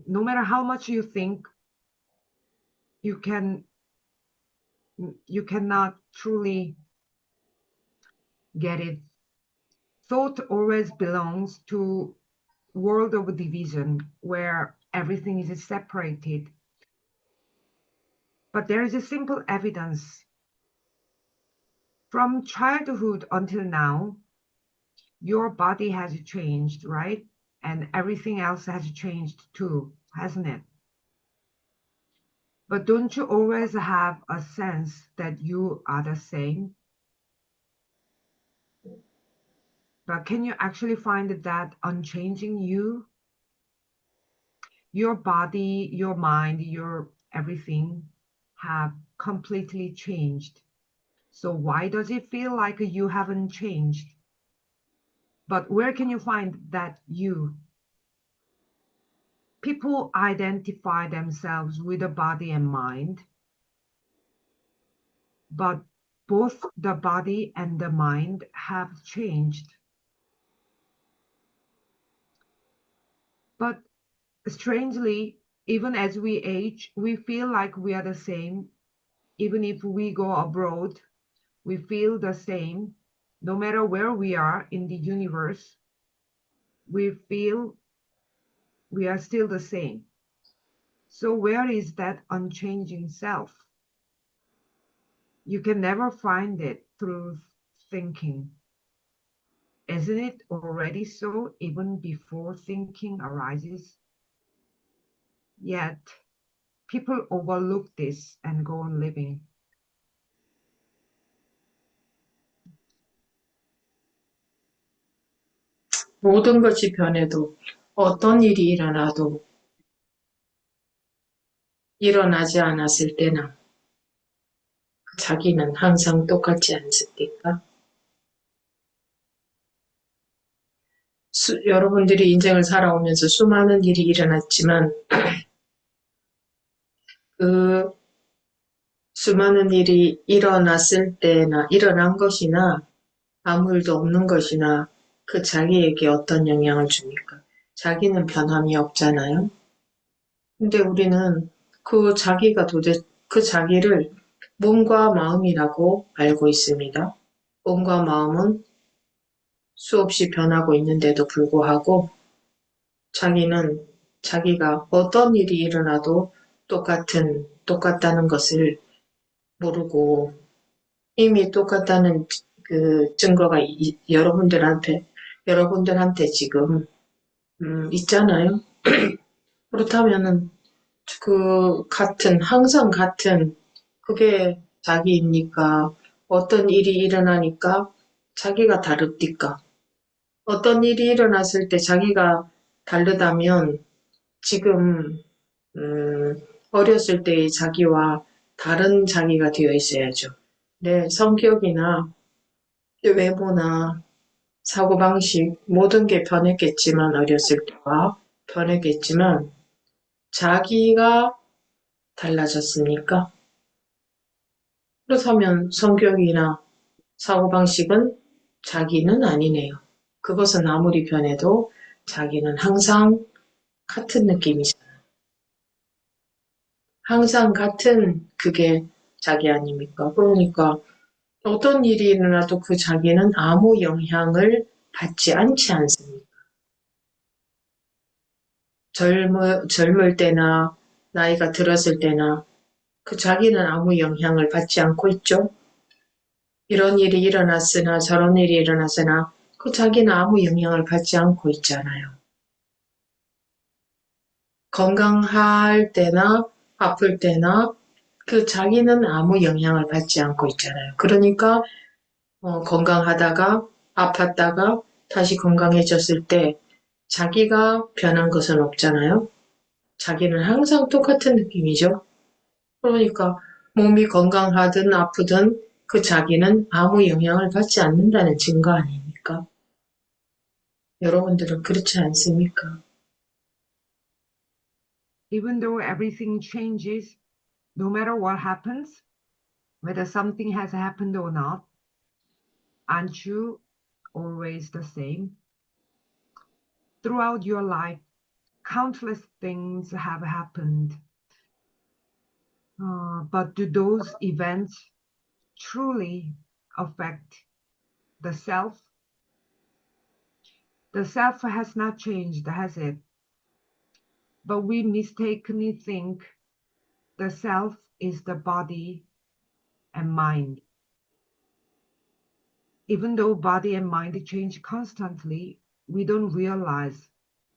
no matter how much you think, you cannot truly get it. Thought always belongs to world of division where everything is separated. But there is a simple evidence. From childhood until now, your body has changed, right? And everything else has changed too, hasn't it? But don't you always have a sense that you are the same? But can you actually find that unchanging you? Your body, your mind, your everything have completely changed. So why does it feel like you haven't changed? But where can you find that you? People identify themselves with the body and mind, but both the body and the mind have changed. But strangely, even as we age, we feel like we are the same. Even if we go abroad, we feel the same. No matter where we are in the universe, we feel we are still the same. So where is that unchanging self? You can never find it through thinking. Isn't it already so even before thinking arises? Yet people overlook this and go on living. 모든 것이 변해도 어떤 일이 일어나도 일어나지 않았을 때나 자기는 항상 똑같지 않습니까? 여러분들이 인생을 살아오면서 수많은 일이 일어났지만 그 수많은 일이 일어났을 때나 일어난 것이나 아무 일도 없는 것이나 그 자기에게 어떤 영향을 줍니까? 자기는 변함이 없잖아요. 근데 우리는 그 자기가 그 자기를 몸과 마음이라고 알고 있습니다. 몸과 마음은 수없이 변하고 있는데도 불구하고 자기는 자기가 어떤 일이 일어나도 똑같다는 것을 모르고 이미 똑같다는 그 증거가 여러분들한테 지금, 있잖아요. 그렇다면은 항상 같은, 그게 자기입니까? 어떤 일이 일어나니까 자기가 다릅니까? 어떤 일이 일어났을 때 자기가 다르다면 지금, 어렸을 때의 자기와 다른 자기가 되어 있어야죠. 내 성격이나 외모나 사고방식, 모든 게 변했겠지만, 어렸을 때와 변했겠지만, 자기가 달라졌습니까? 그렇다면 성격이나 사고방식은 자기는 아니네요. 그것은 아무리 변해도 자기는 항상 같은 느낌이잖아요. 항상 같은 그게 자기 아닙니까? 그러니까 어떤 일이 일어나도 그 자기는 아무 영향을 받지 않지 않습니까? 젊을 때나 나이가 들었을 때나 그 자기는 아무 영향을 받지 않고 있죠. 이런 일이 일어났으나 저런 일이 일어났으나 그 자기는 아무 영향을 받지 않고 있잖아요. 건강할 때나 아플 때나 그 자기는 아무 영향을 받지 않고 있잖아요. 그러니까 건강하다가 아팠다가 다시 건강해졌을 때 자기가 변한 것은 없잖아요. 자기는 항상 똑같은 느낌이죠. 그러니까 몸이 건강하든 아프든 그 자기는 아무 영향을 받지 않는다는 증거 아닙니까? 여러분들은 그렇지 않습니까? Even though everything changes, no matter what happens, whether something has happened or not, aren't you always the same? Throughout your life, countless things have happened. But do those events truly affect the self? The self has not changed, has it? But we mistakenly think the self is the body and mind. Even though body and mind change constantly, we don't realize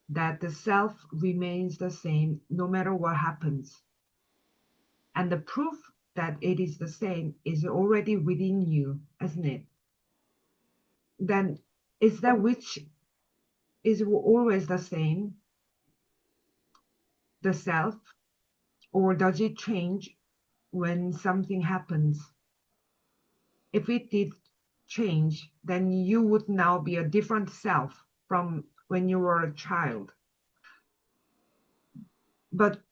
that the self remains the same no matter what happens. And the proof that it is the same is already within you, isn't it? Then is that which is always the same, the self, or does it change when something happens? If it did change, then you would now be a different self from when you were a child. But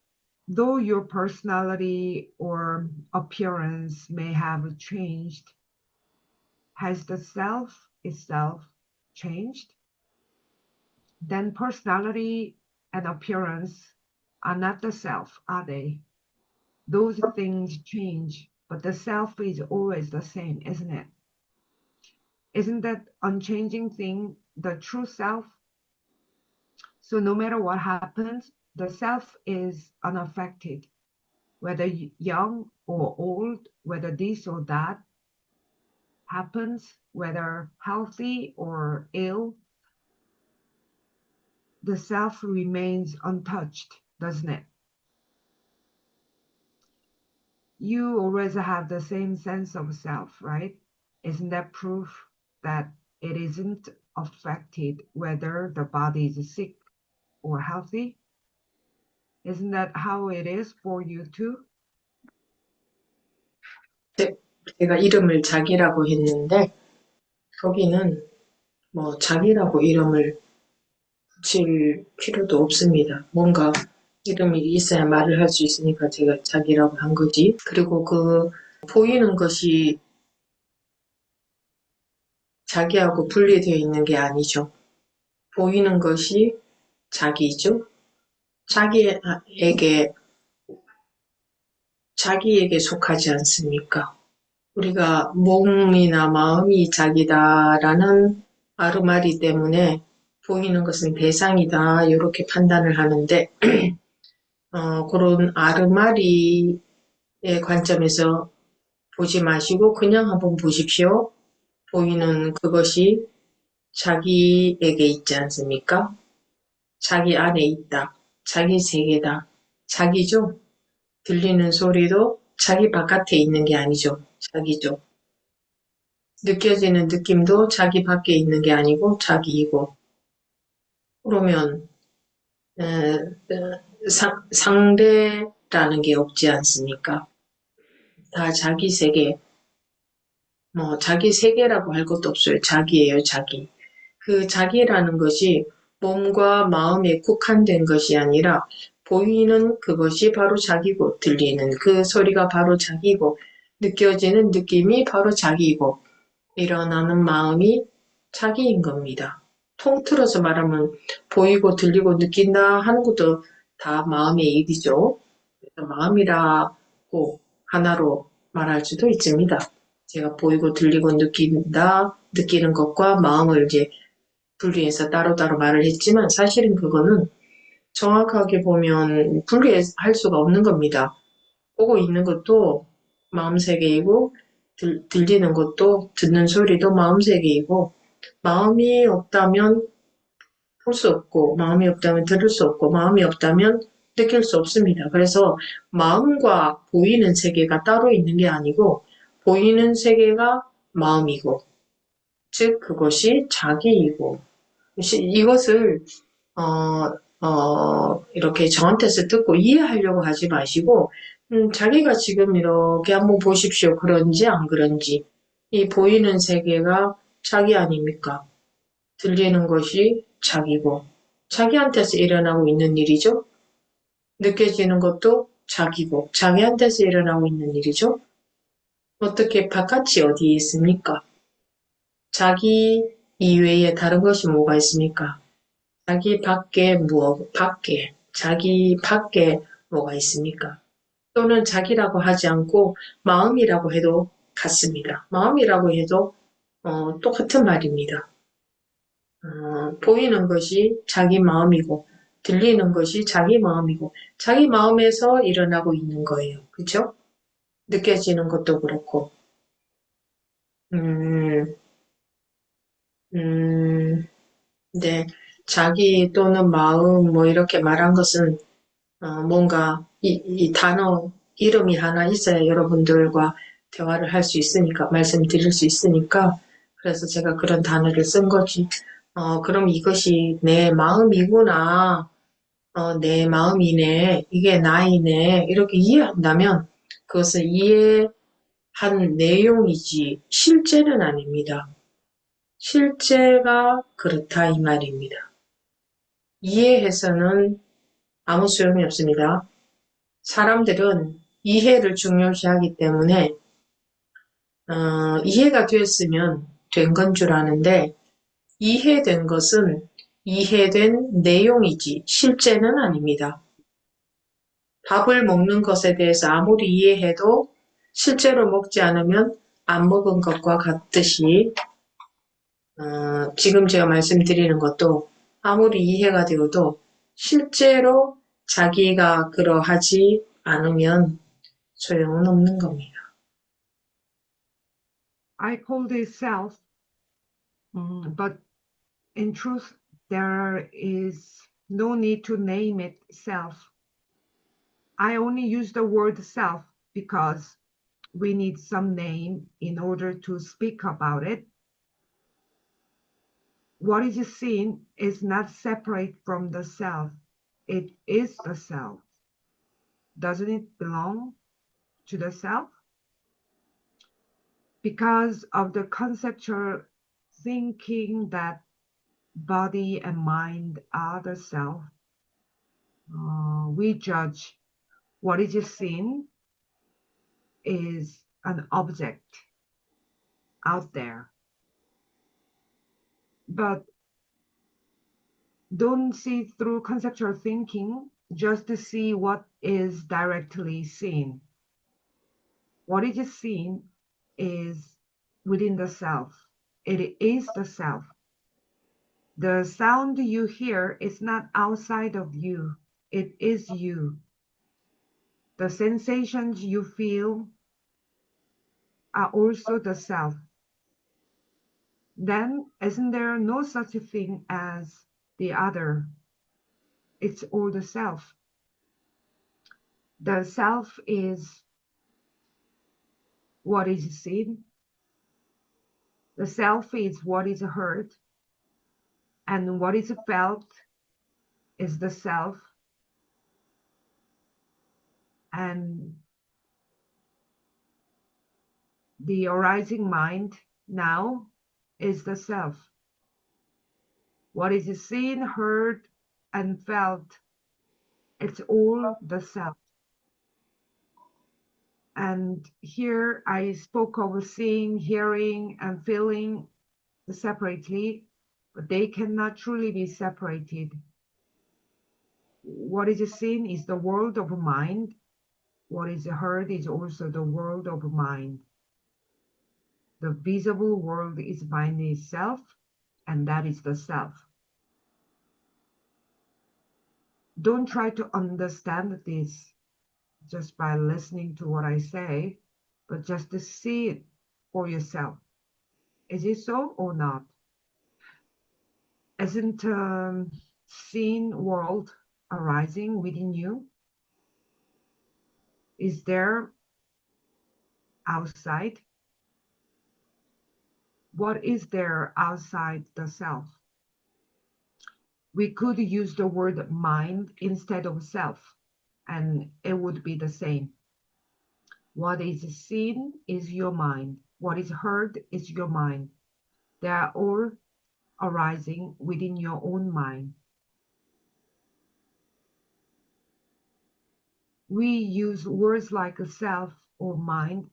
though your personality or appearance may have changed, has the self itself changed? Then personality and appearance are not the self, are they? Those things change, but the self is always the same, isn't it? Isn't that unchanging thing the true self? So no matter what happens, the self is unaffected, whether young or old, whether this or that happens, whether healthy or ill, the self remains untouched, doesn't it? You always have the same sense of self, right? Isn't that proof that it isn't affected whether the body is sick or healthy? Isn't that how it is for you too? 제가 이름을 자기라고 했는데, 거기는 뭐 자기라고 이름을 붙일 필요도 없습니다. 뭔가 이름이 있어야 말을 할 수 있으니까 제가 자기라고 한 거지. 그리고 그 보이는 것이 자기하고 분리되어 있는 게 아니죠. 보이는 것이 자기죠. 자기에게 속하지 않습니까? 우리가 몸이나 마음이 자기다라는 아르마리 때문에 보이는 것은 대상이다 이렇게 판단을 하는데 그런 아르마리의 관점에서 보지 마시고 그냥 한번 보십시오. 보이는 그것이 자기에게 있지 않습니까? 자기 안에 있다. 자기 세계다. 자기죠. 들리는 소리도 자기 바깥에 있는 게 아니죠. 자기죠. 느껴지는 느낌도 자기 밖에 있는 게 아니고 자기이고. 그러면 상대라는 게 없지 않습니까? 다 자기 세계, 뭐 자기 세계라고 할 것도 없어요. 자기예요, 자기. 그 자기라는 것이 몸과 마음에 국한된 것이 아니라 보이는 그것이 바로 자기고 들리는 그 소리가 바로 자기고 느껴지는 느낌이 바로 자기이고 일어나는 마음이 자기인 겁니다. 통틀어서 말하면 보이고 들리고 느낀다 하는 것도 다 마음의 일이죠. 마음이라고 하나로 말할 수도 있습니다. 제가 보이고 들리고 느낀다, 느끼는 것과 마음을 이제 분리해서 따로따로 말을 했지만 사실은 그거는 정확하게 보면 분리할 수가 없는 겁니다. 보고 있는 것도 마음 세계이고 들리는 것도 듣는 소리도 마음 세계이고 마음이 없다면 볼 수 없고 마음이 없다면 들을 수 없고 마음이 없다면 느낄 수 없습니다. 그래서 마음과 보이는 세계가 따로 있는 게 아니고 보이는 세계가 마음이고 즉 그것이 자기이고 이것을 이렇게 저한테서 듣고 이해하려고 하지 마시고 자기가 지금 이렇게 한번 보십시오. 그런지 안 그런지 이 보이는 세계가 자기 아닙니까? 들리는 것이 자기고 자기한테서 일어나고 있는 일이죠. 느껴지는 것도 자기고 자기한테서 일어나고 있는 일이죠. 어떻게 바깥이 어디에 있습니까? 자기 이외에 다른 것이 뭐가 있습니까? 자기 밖에 자기 밖에 뭐가 있습니까? 또는 자기라고 하지 않고 마음이라고 해도 같습니다. 마음이라고 해도 똑같은 말입니다. 보이는 것이 자기 마음이고 들리는 것이 자기 마음이고 자기 마음에서 일어나고 있는 거예요. 그죠? 느껴지는 것도 그렇고 음, 음, 네. 자기 또는 마음 뭐 이렇게 말한 것은 뭔가 이 단어 이름이 하나 있어야 여러분들과 대화를 할 수 있으니까 말씀드릴 수 있으니까 그래서 제가 그런 단어를 쓴 거지. 그럼 이것이 내 마음이구나. 내 마음이네. 이게 나이네. 이렇게 이해한다면 그것을 이해한 내용이지 실제는 아닙니다. 실제가 그렇다 이 말입니다. 이해해서는 아무 소용이 없습니다. 사람들은 이해를 중요시하기 때문에 이해가 되었으면 된 건 줄 아는데 이해된 것은 이해된 내용이지 실제는 아닙니다. 밥을 먹는 것에 대해서 아무리 이해해도 실제로 먹지 않으면 안 먹은 것과 같듯이 지금 제가 말씀드리는 것도 아무리 이해가 되어도 실제로 자기가 그러하지 않으면 소용은 없는 겁니다. I call this self, but in truth, there is no need to name it self. I only use the word self because we need some name in order to speak about it. What is seen is not separate from the self. It is the self. Doesn't it belong to the self? Because of the conceptual thinking that body and mind are the self, we judge what is seen is an object out there. But don't see through conceptual thinking just to see what is directly seen. What is seen is within the self. It is the self. The sound you hear is not outside of you. It is you. The sensations you feel are also the self. Then isn't there no such a thing as the other? It's all the self. The self is what is seen. The self is what is heard. And what is felt is the self. And the arising mind now is the self. What is seen, heard, and felt, it's all the self. And here I spoke of seeing, hearing, and feeling separately, but they cannot truly be separated. What is seen is the world of mind. What is heard is also the world of mind. The visible world is mind itself, and that is the self. Don't try to understand this just by listening to what I say, but just to see it for yourself. Is it so or not? Isn't seen world arising within you? Is there outside? What is there outside the self? We could use the word mind instead of self, and it would be the same. What is seen is your mind. What is heard is your mind. They are all arising within your own mind. We use words like self or mind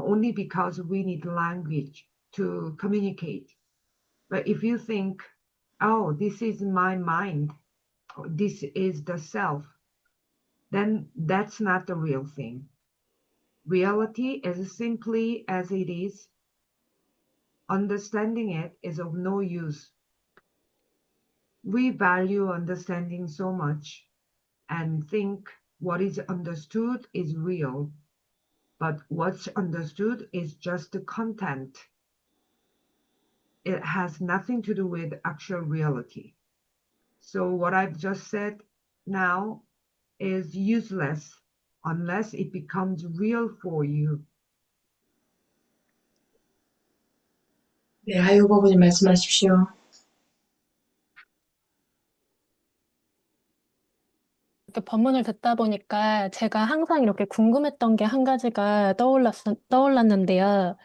only because we need language to communicate. But if you think oh, this is my mind, this is the self, then that's not the real thing. Reality as simply as it is, understanding it is of no use. We value understanding so much and think what is understood is real, but what's understood is just the content. It has nothing to do with actual reality. So what I've just said now is useless unless it becomes real for you. 네, 아유버분님 말씀하십시오. 이렇게 법문을 듣다 보니까 제가 항상 이렇게 궁금했던 게 한 가지가 떠올랐는데요.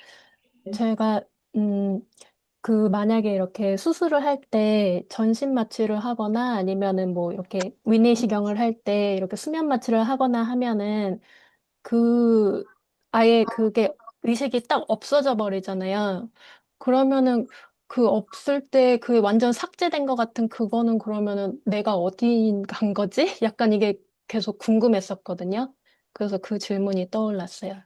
제가, 음, 만약에 이렇게 수술을 할 때 전신 마취를 하거나 아니면은 뭐 이렇게 위내시경을 할 때 이렇게 수면 마취를 하거나 하면은 그 아예 그게 의식이 딱 없어져 버리잖아요. 그러면은 그 없을 때 그 완전 삭제된 것 같은 그거는 그러면은 내가 어디 간 거지? 약간 이게 계속 궁금했었거든요. 그래서 그 질문이 떠올랐어요.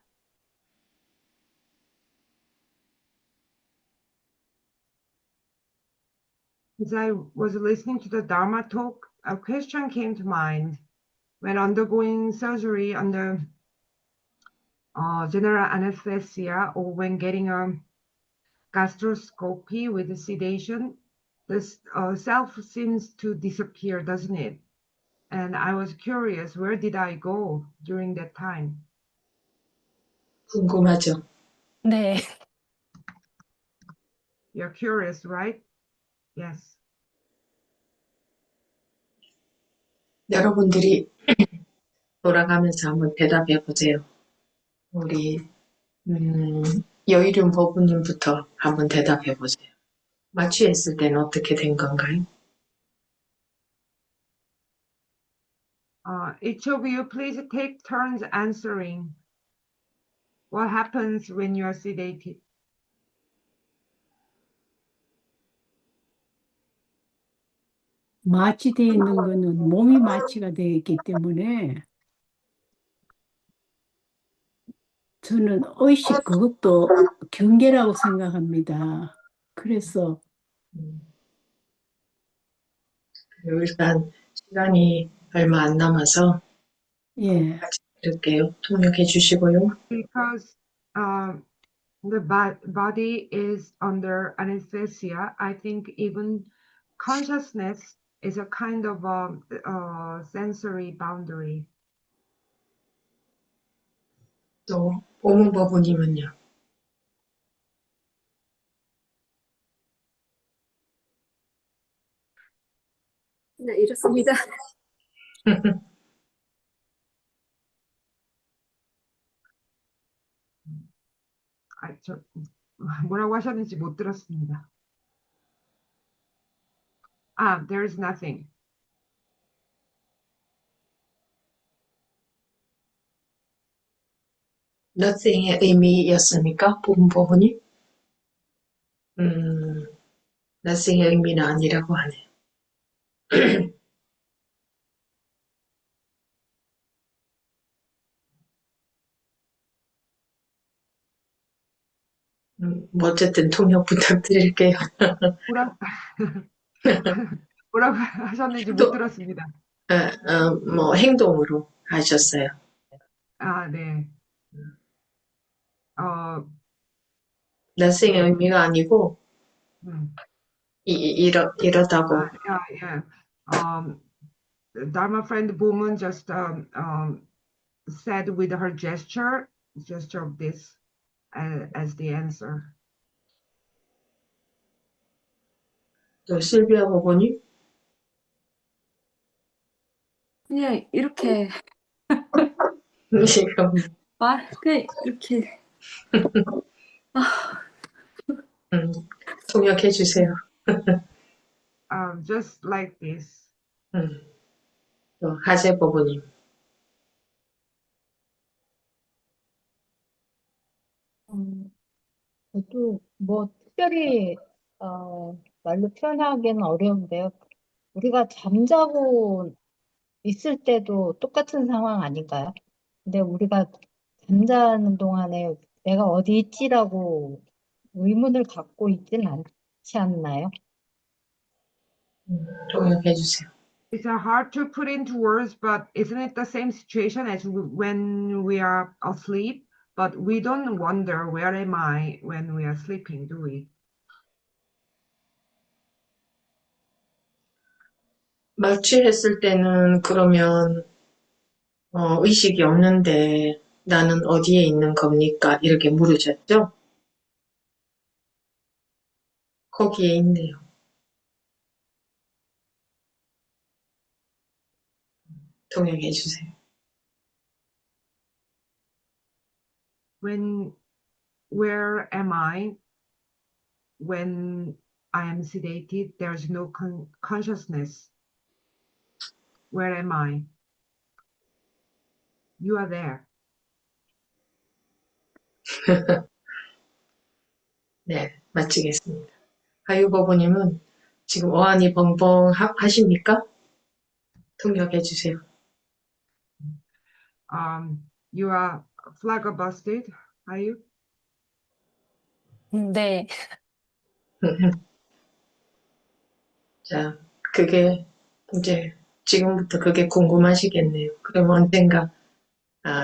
As I was listening to the Dharma talk, a question came to mind. When undergoing surgery under general anesthesia or when getting a gastroscopy with sedation, the self seems to disappear, doesn't it? And I was curious, where did I go during that time? 궁금하죠? 네. You're curious, right? Yes. 여러분들이 돌아가면서 한번 대답해 보세요. 우리 여의륜 법부님부터 한번 대답해 보세요. 마취했을 때는 어떻게 된 건가요? Each of you, please take turns answering. What happens when you are sedated? 마취되어 있는 거는 몸이 마취가 되어 있기 때문에 저는 의식 그것도 경계라고 생각합니다. 그래서 음, 일단 시간이 얼마 안 남아서 예, 같이 들을게요. 통역해 주시고요. Because the body is under anesthesia, I think even consciousness is a kind of sensory boundary. 또 오문법부님은요. 네, 이렇습니다. 저 뭐라고 하셨는지 못 들었습니다. There is nothing. nothing의 의미였습니까? 오문법부님? nothing의 의미는 아니라고 하네요. 뭐 어쨌든 통역 부탁드릴게요. 뭐라, 뭐라고 하셨는지 못 또, 들었습니다. 뭐 행동으로 하셨어요. 네. nothing의 의미가 아니고 음. 이러다고. Yeah. Dharma friend woman just said with her gesture of this as the answer. 또 실비아 법부님? 그냥 이렇게 지금 그냥 이렇게 통역해 주세요. Just like this. 또 하재 법부님. 저도 뭐 특별히 말로 표현하기는 어려운데요. 우리가 잠자고 있을 때도 똑같은 상황 아닌가요? 근데 우리가 잠자는 동안에 내가 어디 있지라고 의문을 갖고 있지는 않지 않나요? 통역해 주세요. It's hard to put into words, but isn't it the same situation as when we are asleep? But we don't wonder, where am I when we are sleeping, do we? 마취했을 때는 그러면 의식이 없는데 나는 어디에 있는 겁니까? 이렇게 물으셨죠? 거기에 있네요. 통역해 주세요. Where am I when I am sedated? There's no consciousness. Where am I? You are there. 네, 마치겠습니다. 하유버버님은 지금 어안이 벙벙 하십니까? 통역해 주세요. You are flabbergasted, are you? 네. 자, 그게 이제 지금부터 그게 궁금하시겠네요. 그럼 언젠가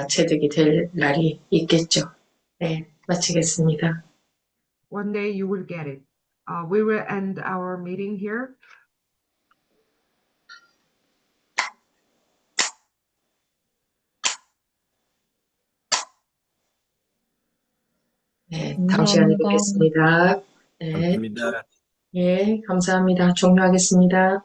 체득이 될 날이 있겠죠. 네, 마치겠습니다. One day you will get it. We will end our meeting here. 네, 다음 시간에 감사합니다. 뵙겠습니다. 네, 감사합니다. 예, 감사합니다. 종료하겠습니다.